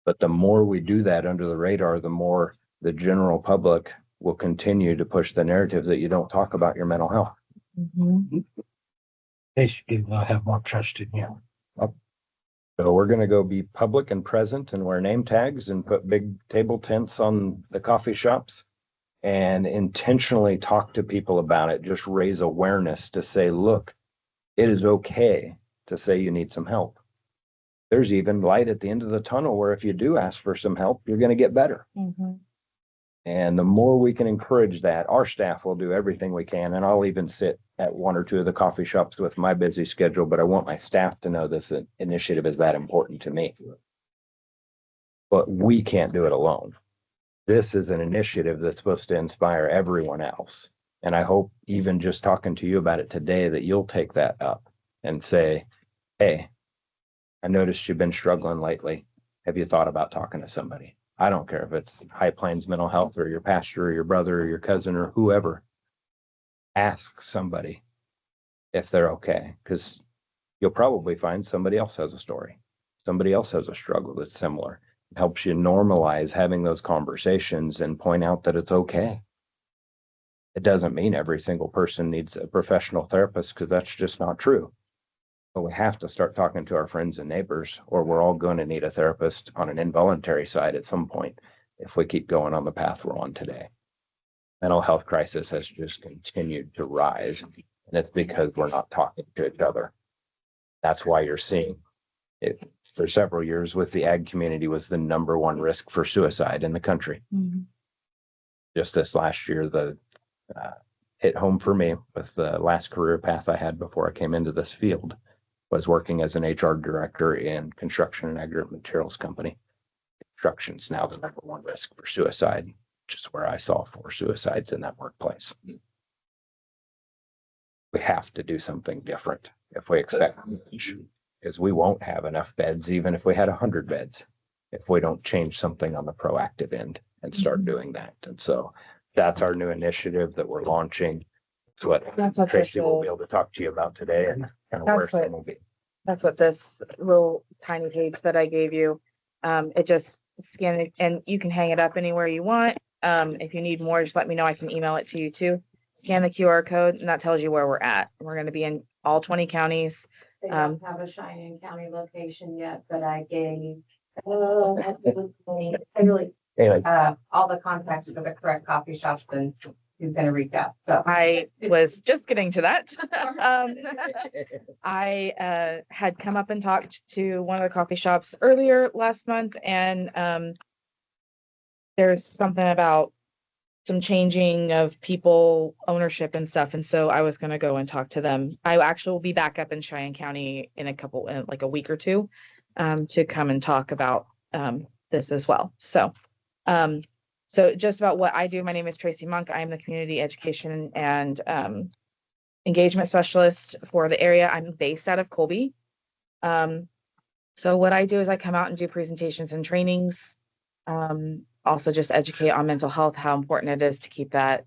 But the more we do that under the radar, the more the general public will continue to push the narrative that you don't talk about your mental health. They should have more trust in you. So we're going to go be public and present and wear name tags and put big table tents on the coffee shops and intentionally talk to people about it. Just raise awareness to say, look, it is okay to say you need some help. There's even light at the end of the tunnel where if you do ask for some help, you're going to get better. And the more we can encourage that, our staff will do everything we can. And I'll even sit at 1 or 2 of the coffee shops with my busy schedule, but I want my staff to know this initiative is that important to me. But we can't do it alone. This is an initiative that's supposed to inspire everyone else. And I hope even just talking to you about it today, that you'll take that up and say, hey, I noticed you've been struggling lately. Have you thought about talking to somebody? I don't care if it's High Plains Mental Health or your pastor or your brother or your cousin or whoever. Ask somebody if they're okay, because you'll probably find somebody else has a story. Somebody else has a struggle that's similar. It helps you normalize having those conversations and point out that it's okay. It doesn't mean every single person needs a professional therapist, because that's just not true. But we have to start talking to our friends and neighbors, or we're all going to need a therapist on an involuntary side at some point if we keep going on the path we're on today. Mental health crisis has just continued to rise, and it's because we're not talking to each other. That's why you're seeing it for several years with the ag community was the #1 risk for suicide in the country. Just this last year, the hit home for me with the last career path I had before I came into this field was working as an HR director in construction and aggregate materials company. Construction's now the #1 risk for suicide, which is where I saw 4 suicides in that workplace. We have to do something different if we expect change, because we won't have enough beds, even if we had 100 beds, if we don't change something on the proactive end and start doing that. And so that's our new initiative that we're launching. It's what Tracy will be able to talk to you about today and kind of where it's going to be. That's what this little tiny page that I gave you, it just scan it and you can hang it up anywhere you want. If you need more, just let me know. I can email it to you too. Scan the QR code and that tells you where we're at. We're going to be in all 20 counties. They don't have a Cheyenne County location yet, but I gave, all the contacts for the correct coffee shops, and who's going to reach out. So I was just getting to that. I had come up and talked to one of the coffee shops earlier last month, and there's something about some changing of people ownership and stuff. And so I was going to go and talk to them. I actually will be back up in Cheyenne County in like a week or two, to come and talk about this as well. So just about what I do. My name is Tracy Monk. I am the community education and engagement specialist for the area. I'm based out of Colby. So what I do is I come out and do presentations and trainings. Also just educate on mental health, how important it is to keep that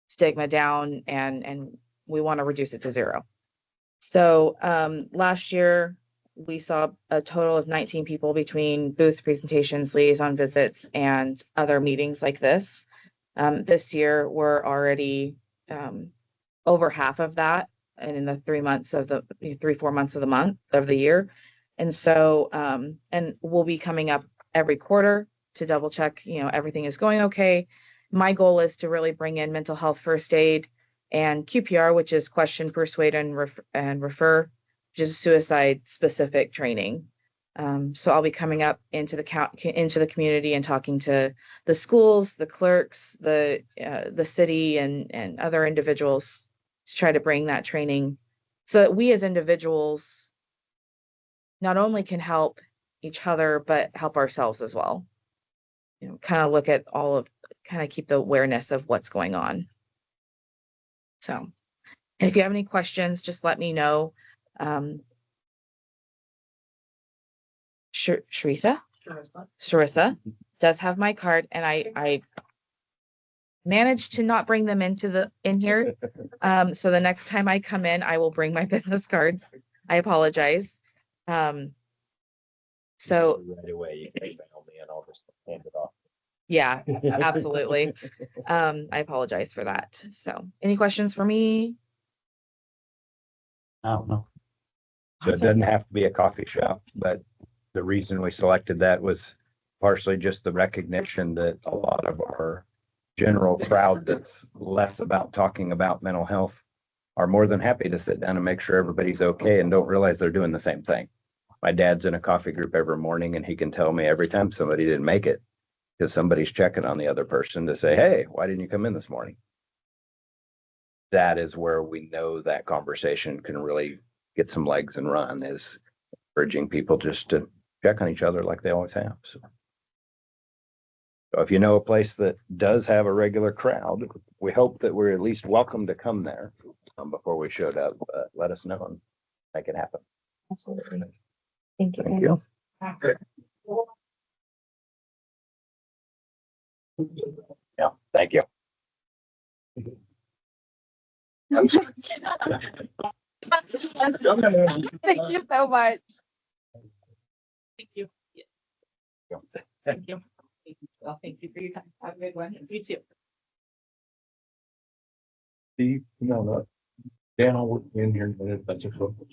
stigma down, and we want to reduce it to 0. So last year we saw a total of 19 people between booth presentations, liaison visits, and other meetings like this. This year, we're already over half of that, and in the 3 months of the 4 months of the month of the year. And so, and we'll be coming up every quarter to double check, everything is going okay. My goal is to really bring in mental health first aid and QPR, which is question, persuade, and refer, which is suicide specific training. So I'll be coming up into the community and talking to the schools, the clerks, the city, and other individuals to try to bring that training so that we as individuals not only can help each other, but help ourselves as well. Kind of look at kind of keep the awareness of what's going on. So, and if you have any questions, just let me know. Sharissa does have my card, and I managed to not bring them in here. So the next time I come in, I will bring my business cards. I apologize. So right away, you can email me and I'll just hand it off. yeah, absolutely. I apologize for that. So any questions for me? I don't know. So it doesn't have to be a coffee shop, but the reason we selected that was partially just the recognition that a lot of our general crowd that's less about talking about mental health are more than happy to sit down and make sure everybody's okay and don't realize they're doing the same thing. My dad's in a coffee group every morning and he can tell me every time somebody didn't make it because somebody's checking on the other person to say, hey, why didn't you come in this morning? That is where we know that conversation can really get some legs and run, is urging people just to check on each other like they always have. So if you know a place that does have a regular crowd, we hope that we're at least welcome to come there before we showed up. Let us know and make it happen. Absolutely. Thank you. Thank you. Yeah, thank you. Thank you so much. Thank you. Thank you. Well, thank you for your time. Have a good one. You too. Steve, Dan, I'll work in here, but that's a focus.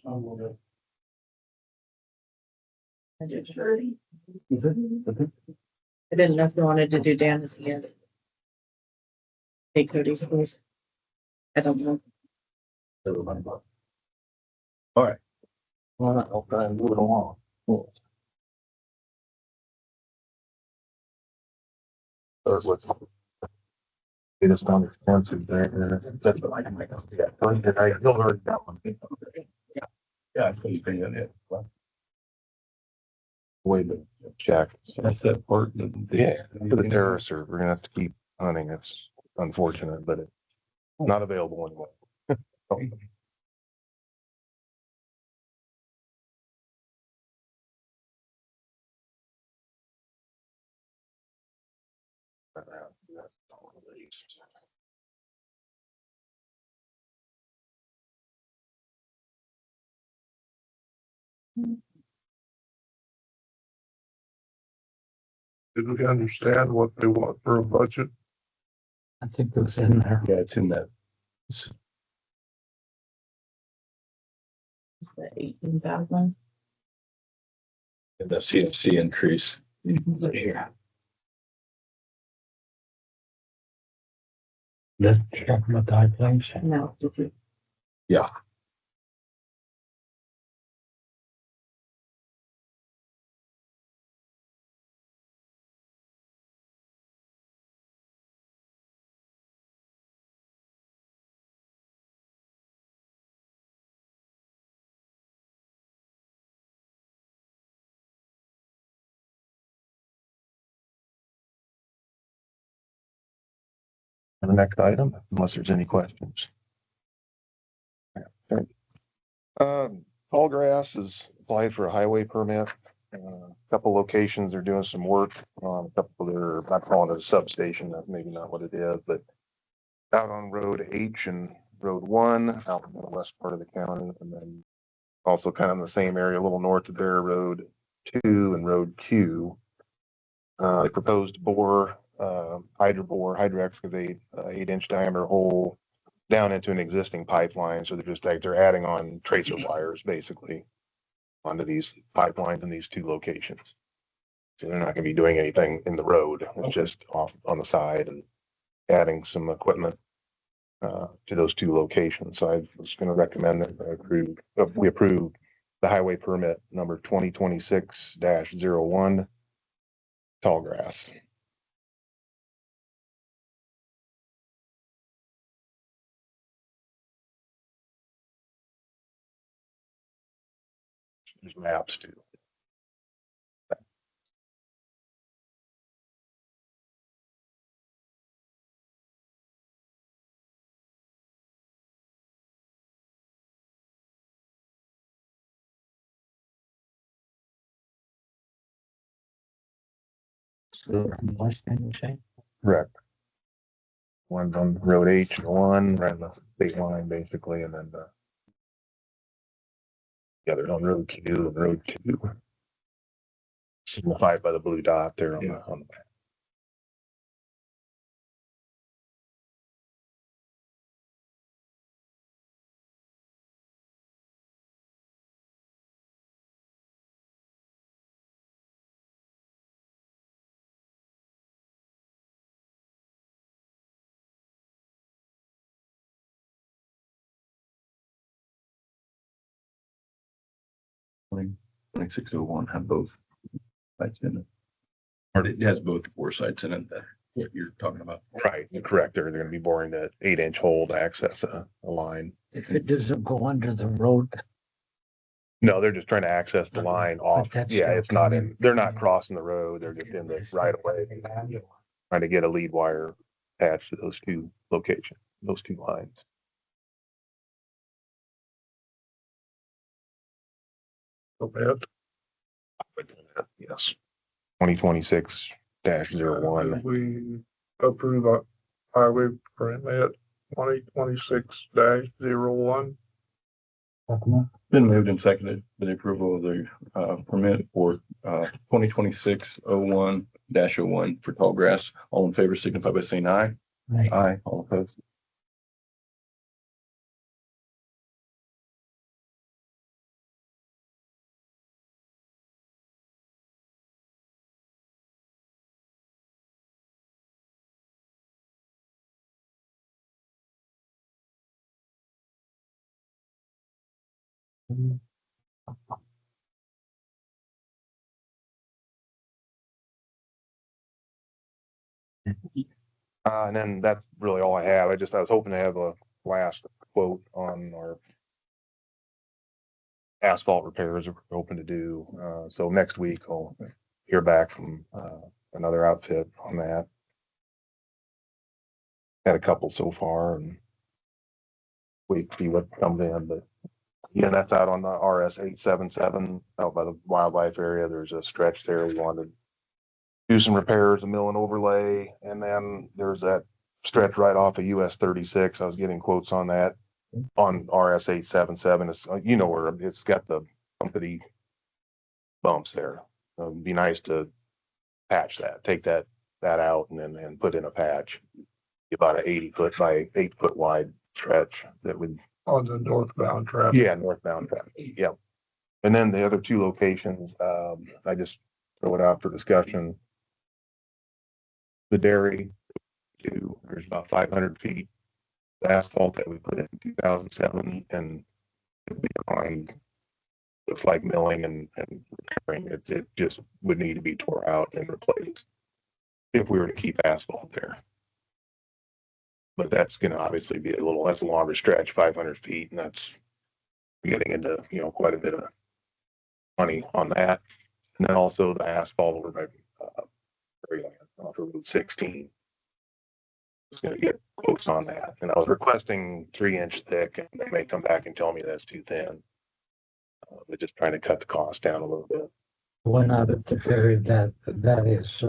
Is it? I didn't know if you wanted to do Dan at the end. Hey, Cody, please. I don't know. All right. Well, I'll try and move it along. Cool. Start with. It is not expensive there. That's what I can make. Yeah. You'll learn that one. Yeah, I think you're in it. Way to check. That's that part. Yeah, for the terrorists we're gonna have to keep hunting. It's unfortunate, but it's not available anymore. Did we understand what they want for a budget? I think it was in there. Yeah, it's in that. It's the 18,000. In the CFC increase. Here. Let's talk about the high plains. No, did you? Yeah. The next item, unless there's any questions. Okay. Tallgrass has applied for a highway permit. A couple locations are doing some work on a couple of their, not calling it a substation, that's maybe not what it is, but out on Road H and Road 1, out in the west part of the county, and then Also kind of in the same area, a little north of their Road 2 and Road Q. They proposed to bore, hydro excavate, 8-inch diameter hole down into an existing pipeline. So they're just like, they're adding on tracer wires basically onto these pipelines in these two locations. So they're not gonna be doing anything in the road. It's just off on the side and adding some equipment to those two locations. So I was gonna recommend that we approve the highway permit number 2026-01, tall grass. There's maps too. So, last name you say? Correct. One's on Road H and one right on the state line basically, and then the other's on Road Q and Road 2. Signified by the blue dot there on the map. Like 2601 have both sites in it. Or it has both 4 sites in it, that what you're talking about. Right, you're correct. They're gonna be boring that 8-inch hole to access a line. If it doesn't go under the road, No, they're just trying to access the line off. that's Yeah, still it's not coming. they're not crossing the road. They're just in the right of way. Trying to get a lead wire attached to those two locations, those two lines. Yes. 2026-01. We approve a highway permit 2026-01. Been moved and seconded for the approval of the permit for 2026-01-01 for tall grass. All in favor signify by saying aye. Aye. All opposed. And then that's really all I have. I was hoping to have a last quote on our asphalt repairs that we're hoping to do. So next week I'll hear back from another outfit on that. Had a couple so far and wait to see what comes in, but yeah, that's out on the RS 877 out by the wildlife area. There's a stretch there. We wanted to do some repairs, a mill and overlay, and then there's that stretch right off of US 36. I was getting quotes on that on RS 877. It's, you know, where it's got the bumpity bumps there. It'd be nice to patch that, take that out and then put in a patch. About an 80-foot by 8-foot wide stretch that would. On the northbound traffic. Yeah, northbound traffic. Yeah. And then the other two locations, I just throw it out for discussion. The dairy, there's about 500 feet of asphalt that we put in 2007 and behind looks like milling and repairing. It just would need to be tore out and replaced if we were to keep asphalt there. But that's going to obviously be that's a longer stretch, 500 feet, and that's getting into, you know, quite a bit of money on that. And then also the asphalt over by off of Route 16. It's going to get quotes on that. And I was requesting 3-inch thick, and they may come back and tell me that's too thin. But just trying to cut the cost down a little bit. one out at the ferry that is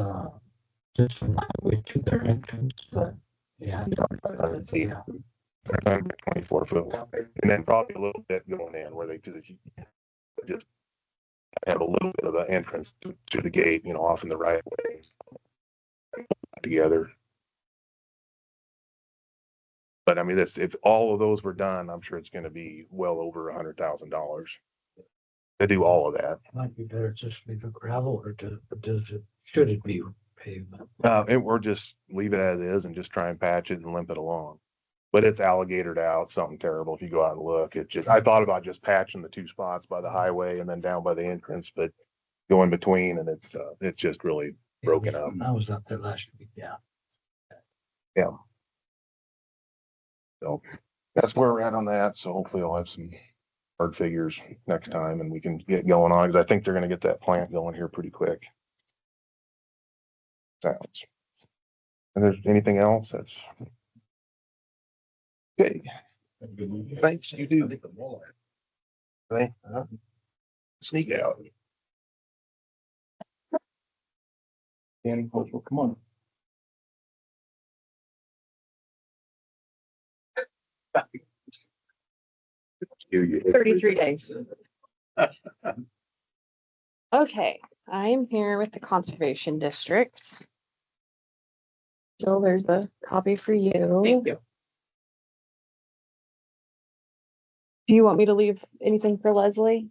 just from the highway to their entrance. Yeah. Yeah. 24 foot, and then probably a little bit going in where because if you just have a little bit of an entrance to the gate, you know, off in the right way together. But I mean, if all of those were done, I'm sure it's going to be well over $100,000 to do all of that. Might be better just leave it gravel or should it be pavement? Or just leave it as is and just try and patch it and limp it along. But it's alligatored out, something terrible. If you go out and look, I thought about just patching the 2 spots by the highway and then down by the entrance, but go in between, and it's just really broken up. I was up there last week, yeah. So that's where we're at on that. So hopefully I'll have some hard figures next time and we can get going on, because I think they're going to get that plant going here pretty quick. Sounds. And there's anything else that's okay. Thanks, you do. Okay. Sneak out. Danny, come on. 33 days. Okay, I'm here with the Conservation District. Jill, there's a copy for you. Thank you. Do you want me to leave anything for Leslie?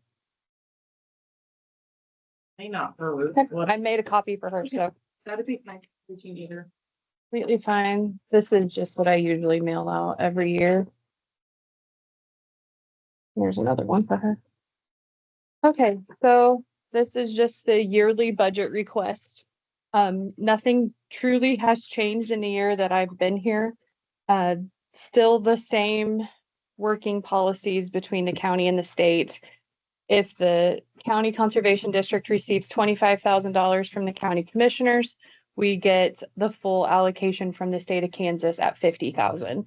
May not for Ruth. I made a copy for her, so That'd be fine. We can either. completely fine. This is just what I usually mail out every year. Here's another one for her. Okay, so this is just the yearly budget request. Nothing truly has changed in the year that I've been here. Still the same working policies between the county and the state. If the county conservation district receives $25,000 from the county commissioners, we get the full allocation from the state of Kansas at $50,000.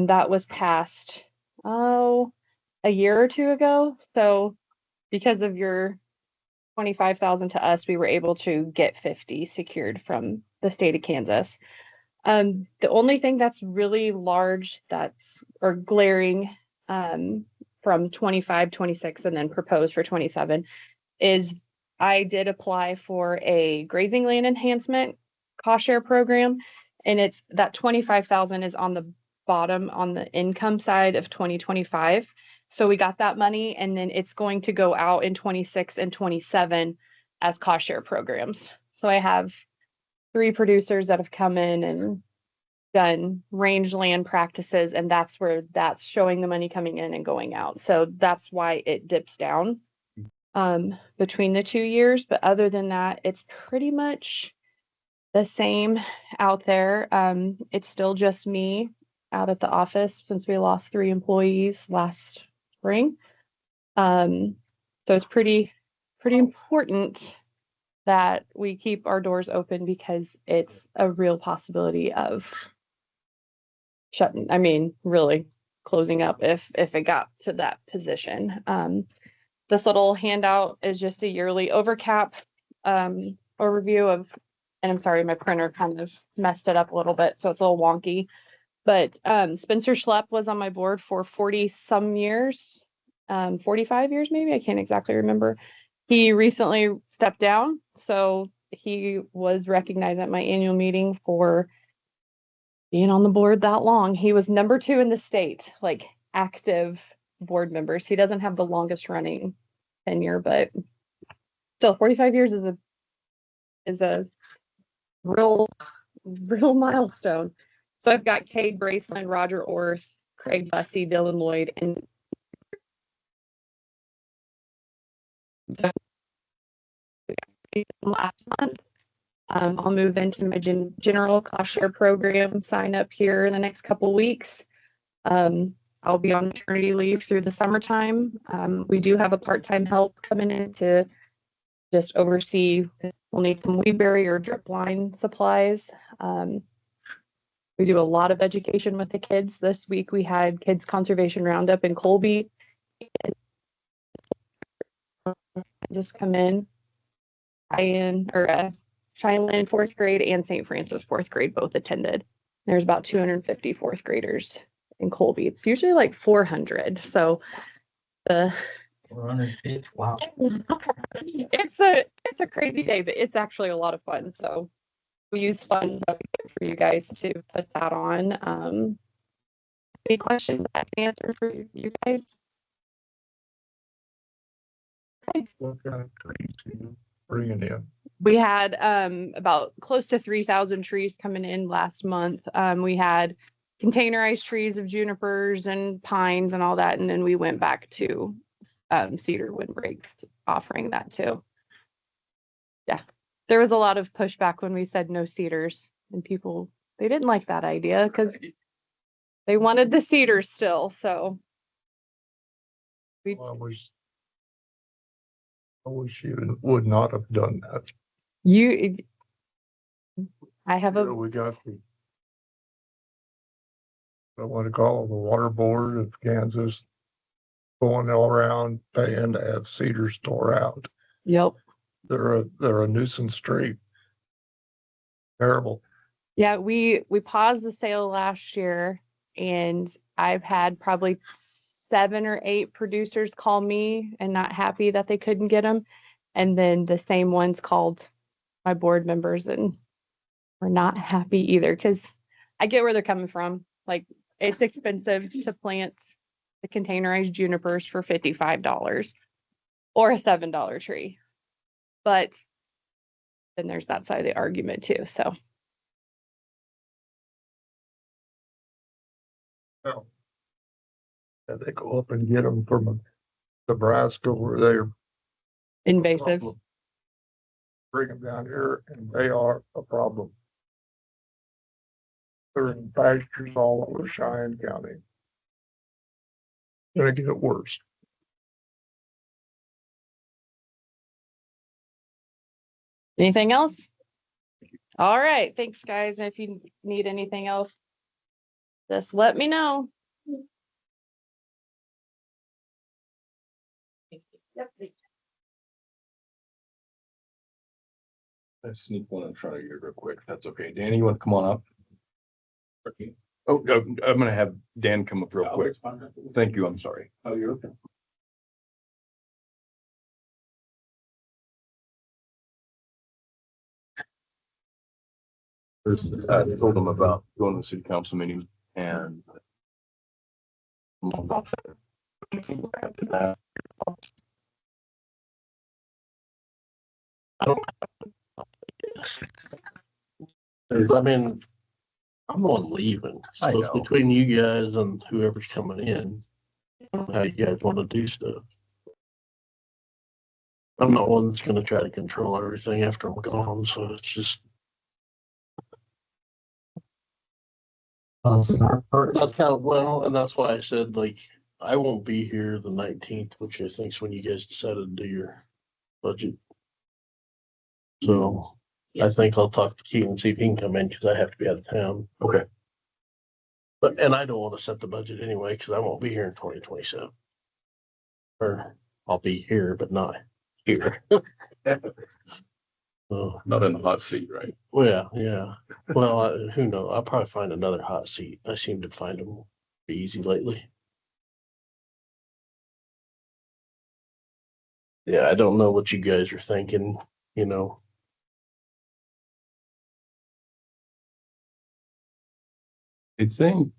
That was passed, a year or two ago. So because of your 25,000 to us, we were able to get 50 secured from the state of Kansas. The only thing that's really large or glaring from 25, 26, and then proposed for 27 is I did apply for a grazing land enhancement cost share program, and it's that 25,000 is on the bottom on the income side of 2025. So we got that money, and then it's going to go out in 26 and 27 as cost share programs. So I have 3 producers that have come in and done rangeland practices, and that's where that's showing the money coming in and going out. So that's why it dips down between the 2 years. But other than that, it's pretty much the same out there. It's still just me out at the office since we lost 3 employees last spring. So it's pretty important that we keep our doors open, because it's a real possibility of really closing up if it got to that position. This little handout is just a yearly overcap overview of, and I'm sorry, my printer kind of messed it up a little bit, so it's a little wonky. But Spencer Schlepp was on my board for 40 some years, 45 years maybe, I can't exactly remember. He recently stepped down, so he was recognized at my annual meeting for being on the board that long. He was number 2 in the state, like active board members. He doesn't have the longest running tenure, but still 45 years is a real milestone. So I've got Cade Braceland, Roger Orth, Craig Bussey, Dylan Lloyd, and last month. I'll move into my general cost share program sign up here in the next couple weeks. I'll be on maternity leave through the summertime. We do have a part-time help coming in to just oversee. We'll need some weedberry or drip line supplies. We do a lot of education with the kids. This week we had Kids Conservation Roundup in Colby. Just come in. Cheyenne 4th grade and St. Francis 4th grade both attended. There's about 250 4th graders in Colby. It's usually like 400. So the Wow. It's a crazy day, but it's actually a lot of fun. So we use funds that we get for you guys to put that on. Any questions I can answer for you guys? What kind of trees are you bringing in? We had about close to 3,000 trees coming in last month. We had containerized trees of junipers and pines and all that, and then we went back to cedar windbreaks, offering that too. Yeah, there was a lot of pushback when we said no cedars, and people, they didn't like that idea because they wanted the cedars still. So I wish you would not have done that. I have a We got I want to call the Water Board of Kansas going all around paying to have cedars tore out. Yep. They're a nuisance tree. Terrible. Yeah, we paused the sale last year, and I've had probably 7 or 8 producers call me and not happy that they couldn't get them. And then the same ones called my board members and were not happy either, because I get where they're coming from. Like, it's expensive to plant the containerized junipers for $55 or a $7 tree. But then there's that side of the argument too. So And they go up and get them from Nebraska where they're invasive. bring them down here and they are a problem. They're in pastures all over Cheyenne County. Gonna get it worse. Anything else? All right. Thanks, guys. And if you need anything else, just let me know. Let's sneak one in front of you real quick. If that's okay. Dan, you want to come on up? Oh, I'm gonna have Dan come up real quick. Thank you. I'm sorry. Oh, you're okay. I told them about going to the city council meeting and I mean, I'm the one leaving. I So it's know. between you guys and whoever's coming in, how you guys want to do stuff. I'm not one that's gonna try to control everything after I'm gone, so it's just, that's kind of, well, and that's why I said, like, I won't be here the 19th, which I think is when you guys decided to do your budget. So I think I'll talk to Keith and see if he can come in, because I have to be out of town. Okay. But, and I don't want to set the budget anyway, because I won't be here in 2027. Or I'll be here, but not here. So, Not in the hot seat, right? well, yeah. Well, who knows? I'll probably find another hot seat. I seem to find them pretty easy lately. Yeah, I don't know what you guys are thinking, you know. I think,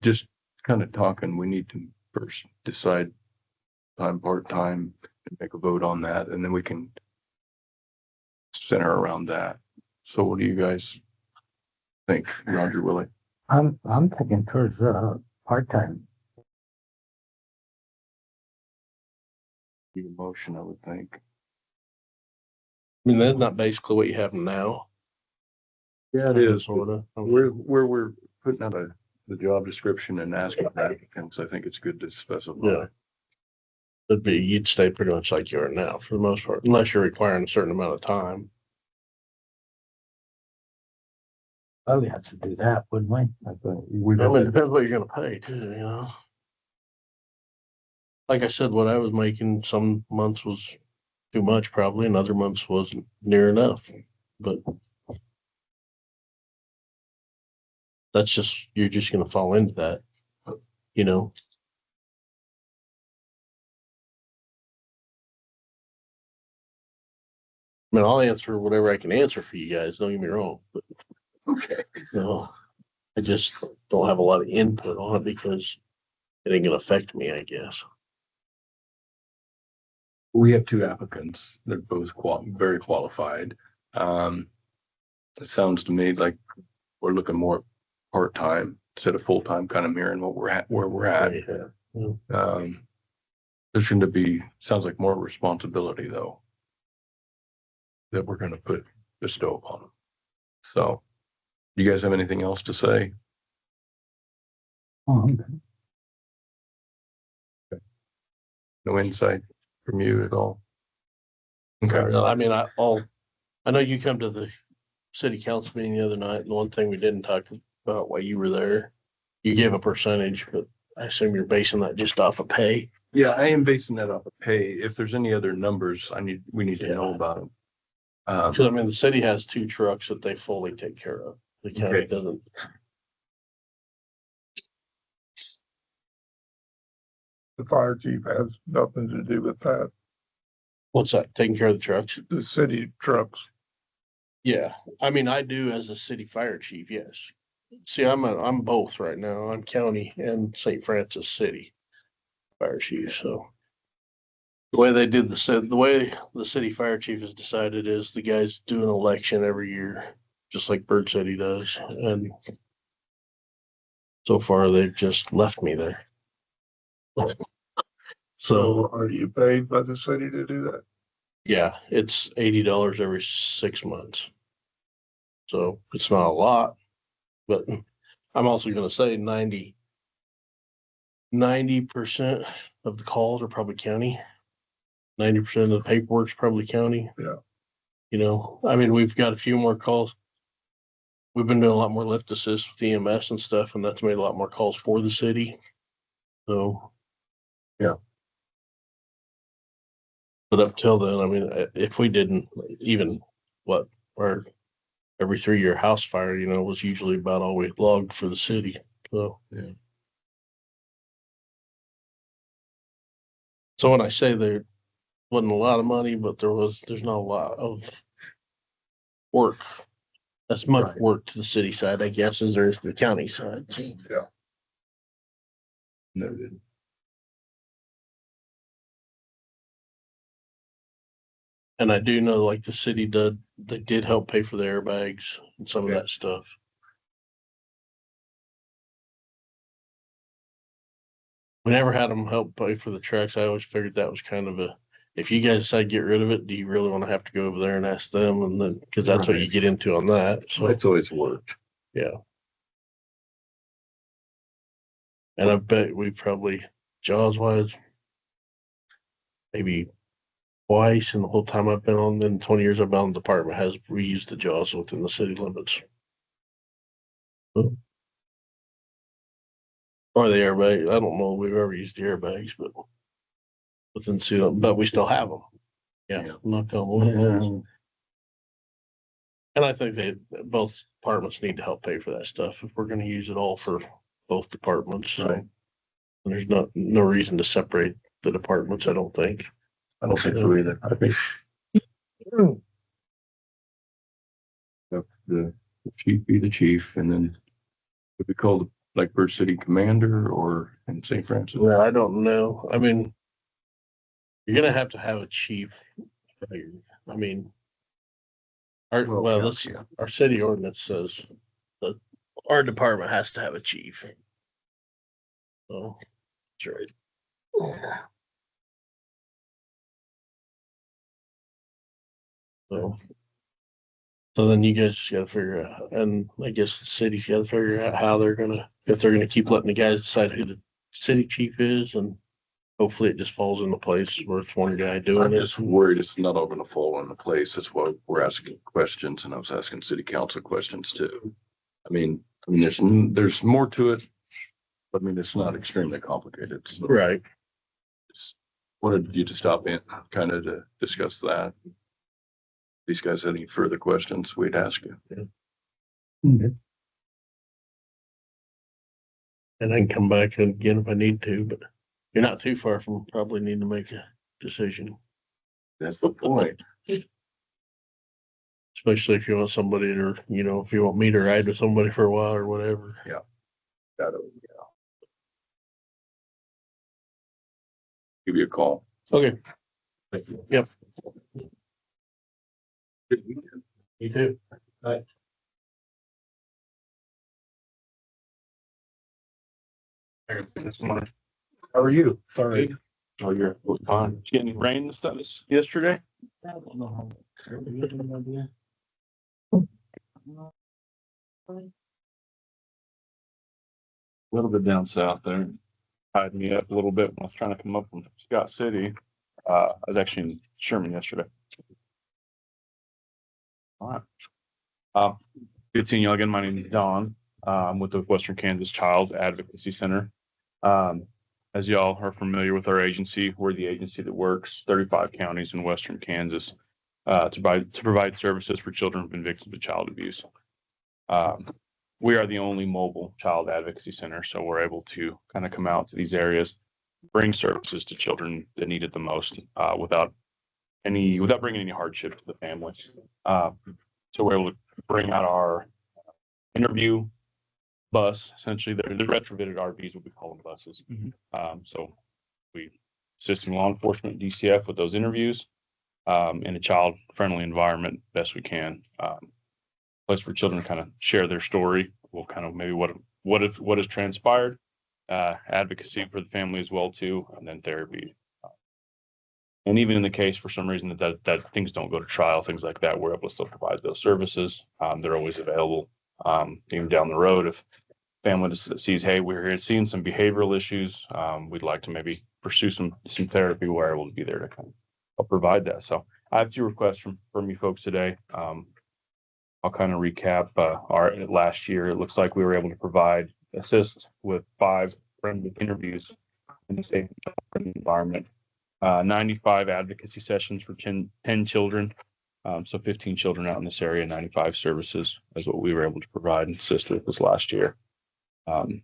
just kind of talking, we need to first decide time, part-time, and make a vote on that, and then we can center around that. So what do you guys think, Roger, Willie? I'm thinking towards part-time. Need a motion, I would think. I mean, that's not basically what you have now. Yeah, it is. Sorta. Where we're putting out the job description and asking for applicants, I think it's good to specify. Yeah. It'd be, you'd stay pretty much like you are now for the most part, unless you're requiring a certain amount of time. Probably have to do that, wouldn't we? I think we I mean, it depends what you're gonna pay too, you know. Like I said, what I was making, some months was too much probably, and other months wasn't near enough, but that's just, you're just gonna fall into that, you know. I mean, I'll answer whatever I can answer for you guys, don't get me wrong, but, Okay. I just don't have a lot of input on it because it ain't gonna affect me, I guess. We have two applicants. They're both very qualified. It sounds to me like we're looking more part-time instead of full-time, kind of mirroring what we're at, where we're at. Yeah. There's going to be, sounds like more responsibility though, that we're going to bestow upon them. So, you guys have anything else to say? No insight from you at all? Okay. I mean, I know you come to the city council meeting the other night, and the one thing we didn't talk about while you were there, you gave a percentage, but I assume you're basing that just off of pay. Yeah, I am basing that off of pay. If there's any other numbers, we need to know about them. Cause I mean, the city has 2 trucks that they fully take care of. The county Okay. doesn't. The fire chief has nothing to do with that. What's that? Taking care of the trucks? The city trucks. Yeah, I mean, I do as a city fire chief, yes. See, I'm both right now. I'm county and St. Francis City fire chief, so. The way they did the way the city fire chief has decided is the guys do an election every year, just like Bird City does, and so far they've just left me there. So, Are you paid by the city to do that? yeah, it's $80 every 6 months. So it's not a lot, but I'm also gonna say 90% of the calls are probably county. 90% of the paperwork's probably county. Yeah. You know, I mean, we've got a few more calls. We've been doing a lot more lift assist with EMS and stuff, and that's made a lot more calls for the city. So. Yeah. But up till then, I mean, if we didn't even our every 3-year house fire, was usually about all we logged for the city. So. Yeah. So when I say there wasn't a lot of money, but there's not a lot of work. As much Right. work to the city side, I guess, as there is to the county side. Yeah. Noted. And I do know, like, the city they did help pay for the airbags and some of that stuff. We never had them help pay for the trucks. I always figured that was kind of if you guys decide to get rid of it, do you really want to have to go over there and ask them? And then, cause that's what you get into on that. So It's always worked. yeah. And I bet we probably, Jaws wise, maybe twice in the whole time I've been on, in 20 years I've been on the department, has reused the Jaws within the city limits. Or the airbag. I don't know if we've ever used the airbags, but within the city, but we still have them. Yeah, knock on wood. And I think both departments need to help pay for that stuff if we're gonna use it all for both departments. So Right. there's no reason to separate the departments, I don't think. I don't think so either. I think the chief be the chief, and then would be called like Bird City Commander or in St. Francis. Yeah, I don't know. I mean, you're gonna have to have a chief. I mean, our city ordinance says that our department has to have a chief. So, that's right. So then you guys just gotta figure out, and I guess the city's gotta figure out how if they're gonna keep letting the guys decide who the city chief is, and hopefully it just falls into place where it's one guy doing I'm it. just worried it's not all gonna fall into place. That's why we're asking questions, and I was asking city council questions too. I mean, there's more to it, but I mean, it's not extremely complicated. So Right. just wanted you to stop in, kind of to discuss that. These guys had any further questions, we'd ask you. And I can come back again if I need to, but you're not too far from probably need to make a decision. That's the point. Especially if you want somebody to, you know, if you want me to ride with somebody for a while or whatever. Give you a call. Okay, Thank you. Yep. Good weekend. you too. How are you? Sorry. Oh, you're fine. Did you get any rain and stuff yesterday? A little bit down south there. Tied me up a little bit when I was trying to come up from Scott City. I was actually in Sherman yesterday. All right. Good seeing you again. My name is Don. I'm with the Western Kansas Child Advocacy Center. As y'all are familiar with our agency, we're the agency that works 35 counties in Western Kansas to provide services for children who've been victims of child abuse. We are the only mobile child advocacy center, so we're able to kind of come out to these areas, bring services to children that need it the most without bringing any hardship to the families. So we're able to bring out our interview bus, essentially the retrofitted RVs, what we call them buses. So we assisting law enforcement, DCF with those interviews in a child-friendly environment best we can. Place for children to kind of share their story. We'll kind of maybe what has transpired, advocacy for the family as well too, and then therapy. And even in the case for some reason that things don't go to trial, things like that, we're able to still provide those services. They're always available. Even down the road, if family just sees, hey, we're here seeing some behavioral issues, we'd like to maybe pursue some therapy, we're able to be there to kind of help provide that. So I have 2 requests from you folks today. I'll kind of recap our last year. It looks like we were able to assist with 5 friendly interviews in a safe friendly environment. 95 advocacy sessions for 10 children. So 15 children out in this area, 95 services is what we were able to provide and assist with this last year. And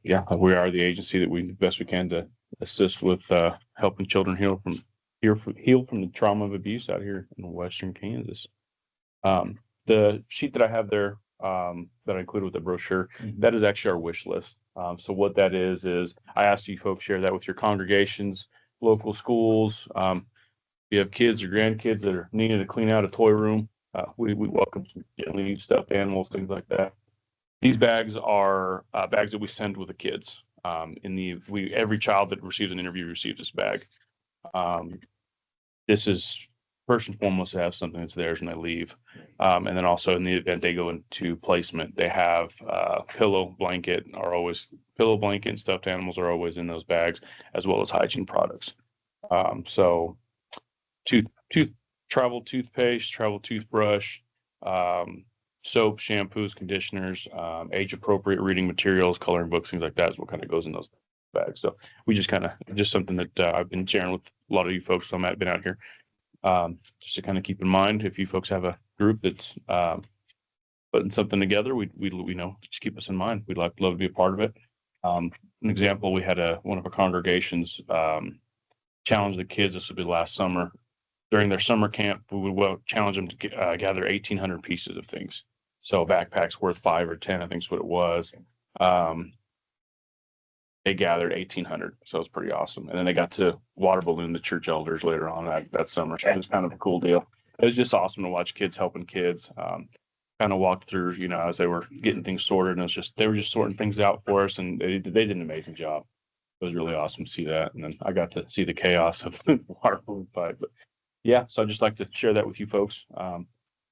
yeah, we are the agency that we do the best we can to assist with helping children heal from the trauma of abuse out here in Western Kansas. The sheet that I have there that I included with the brochure, that is actually our wish list. So what that is I asked you folks share that with your congregations, local schools. If you have kids or grandkids that are needing to clean out a toy room, we welcome some gently used stuffed animals, things like that. These bags are bags that we send with the kids. Every child that receives an interview receives this bag. This is first and foremost to have something that's theirs when they leave. And then also in the event they go into placement, they have pillow, blanket and stuffed animals are always in those bags, as well as hygiene products. So travel toothpaste, travel toothbrush, soap, shampoos, conditioners, age appropriate reading materials, coloring books, things like that is what kind of goes in those bags. So we just something that I've been sharing with a lot of you folks on that been out here. Just to kind of keep in mind, if you folks have a group that's putting something together, we know, just keep us in mind. We'd love to be a part of it. An example, we had one of our congregations challenge the kids. This would be last summer. During their summer camp, we would challenge them to gather 1,800 pieces of things. So backpacks worth 5 or 10, I think is what it was. They gathered 1,800, so it's pretty awesome. And then they got to water balloon the church elders later on that summer. So it was kind of a cool deal. It was just awesome to watch kids helping kids. Kind of walked through, as they were getting things sorted, and they were just sorting things out for us, and they did an amazing job. It was really awesome to see that. And then I got to see the chaos of the water balloon fight. But yeah, so I'd just like to share that with you folks.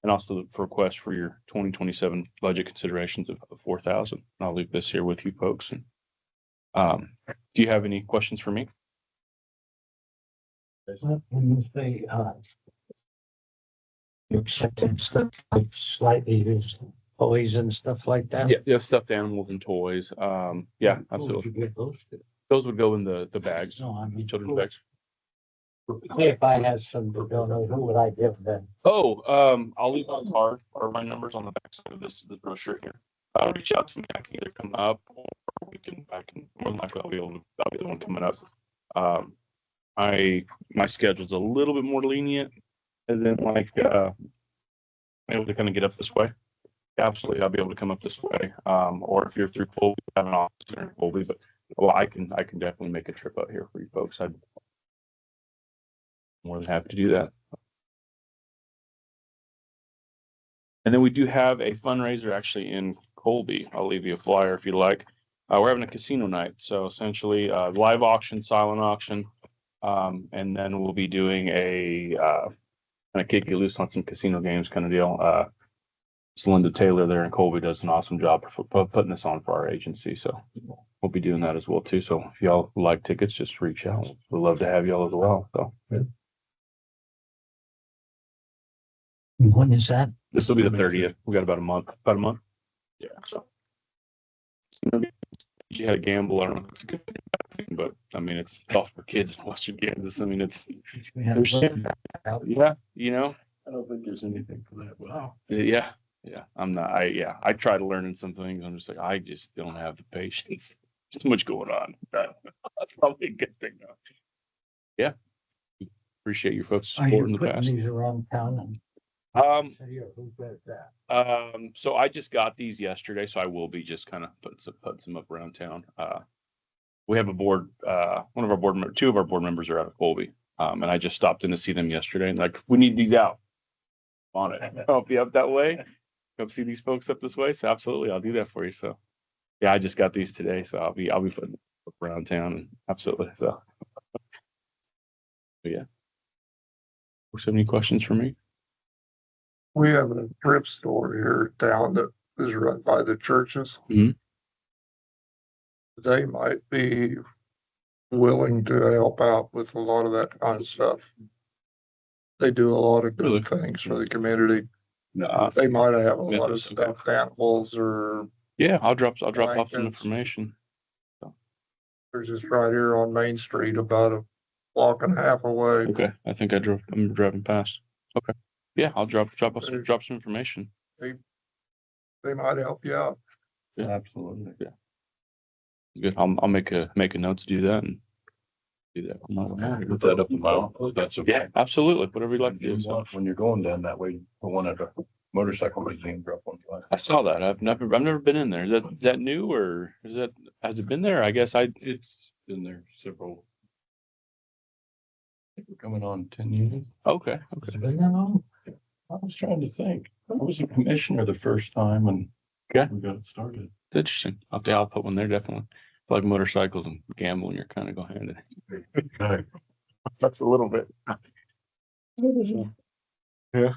And also look for requests for your 2027 budget considerations of 4,000. I'll leave this here with you folks. And do you have any questions for me? When you say, you accepted stuff like slightly used toys and stuff like that? Yeah, stuffed animals and toys. Yeah, Who would you absolutely. give those to? Those would go in the bags, No, I mean, children's bags. if I had some to donate, who would I give them? Oh, I'll leave my card or my numbers on the back side of the brochure here. Reach out to me. I can either come up or I can more than likely I'll be the one coming up. My schedule's a little bit more lenient. and then able to kind of get up this way. Absolutely, I'll be able to come up this way. Or if you're through Colby, I have an office in Colby, but well, I can definitely make a trip out here for you folks. I'd more than happy to do that. And then we do have a fundraiser actually in Colby. I'll leave you a flyer if you like. We're having a casino night. So essentially live auction, silent auction. And then we'll be doing a kind of kick you loose on some casino games kind of deal. Linda Taylor there in Colby does an awesome job for putting this on for our agency. So we'll be doing that as well too. So if y'all like tickets, just reach out. We'd love to have y'all as well. So When is that? this will be the 30th. We got about a month. Yeah. So you had a gamble. I don't know if it's a good thing, but I mean, it's tough for kids in Western Kansas. I mean, there's, yeah, you know, I don't think there's anything for that. Wow. yeah. I try to learn in some things. I'm just like, I just don't have the patience. There's too much going on. That's probably a good thing though. Yeah. Appreciate your folks' Are support in you the putting past. these around town and? Who does that? So I just got these yesterday, so I will be just kind of putting some up around town. We have a board, two of our board members are out of Colby. And I just stopped in to see them yesterday and like, we need these out on it. I'll be up that way. Come see these folks up this way. So absolutely, I'll do that for you. So yeah, I just got these today, so I'll be putting them up around town and absolutely. So but yeah. Have any questions for me? We have a thrift store here in town that is run by the churches. Mhm. They might be willing to help out with a lot of that kind of stuff. They do a lot of good things for the community. No, They might have a lot of Memphis, okay. stuffed animals or yeah, I'll drop off some Blankets. information. there's just right here on Main Street about a block and a half away. Okay, I'm driving past. Okay, yeah, I'll drop some information. They might help you out. Yeah, absolutely. Yeah. Good. I'll make a note to do that and do that. Put that up in my, that's okay. Yeah, absolutely. Whatever you'd like to do. So. When you're going down that way, the one at the motorcycle museum, drop one. I saw that. I've never been in there. Is that new or has it been there? I guess It's been there several. I think we're coming on 10 years. Okay. I was trying to think. I was a commissioner the first time and Okay. we got it started. Interesting. I'll put one there definitely. Like motorcycles and gambling, you're kind of go hand in hand. Okay. That's a little bit. Yeah.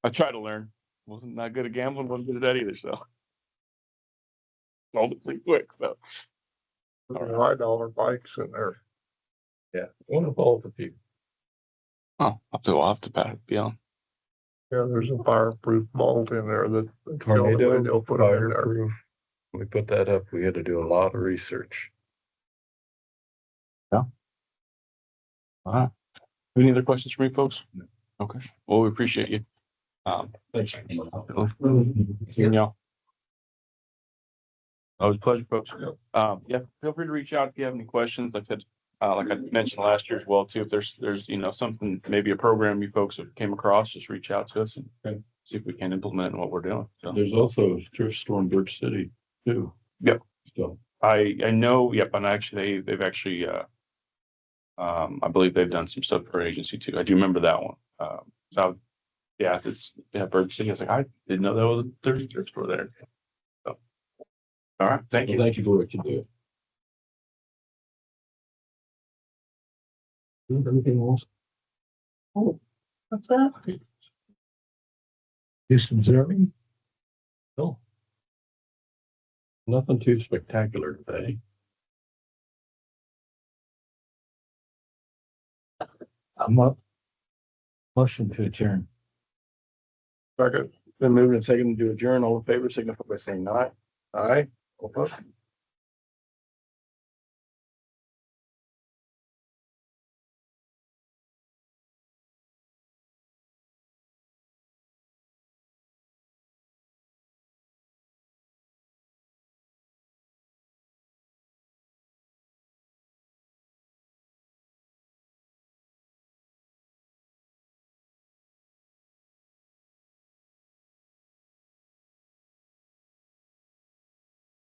I tried to learn. Wasn't that good at gambling, wasn't good at that either, so. Sold it pretty quick, so. $5 bikes in there. Yeah. One of all the people. Oh, I'll have to be on. Yeah, there's a fireproof vault in there that's the only way they'll put it in there. Fireproof. When we put that up, we had to do a lot of research. All right. Any other questions for me, folks? No. Okay. Well, we appreciate you. Thanks. Seeing y'all. Always a pleasure, folks. Yeah, feel free to reach out if you have any questions. Like I said, like I mentioned last year as well too, if there's something, maybe a program you folks have came across, just reach out to us and see if we can implement what we're doing. So. There's also a thrift store in Birch City too. Yep. So I know, yep, and actually they've actually I believe they've done some stuff for our agency too. I do remember that one. So yeah, Birch City. I was like, I didn't know there was a thrift store there. So all right, thank you. thank you for what you do. Anything else? Oh, what's that? Do some observing? No. Nothing too spectacular today. I'm up. Motion to adjourn. Second. Been moving and seconded to adjourn. All in favor, signify by saying aye. Aye. All opposed?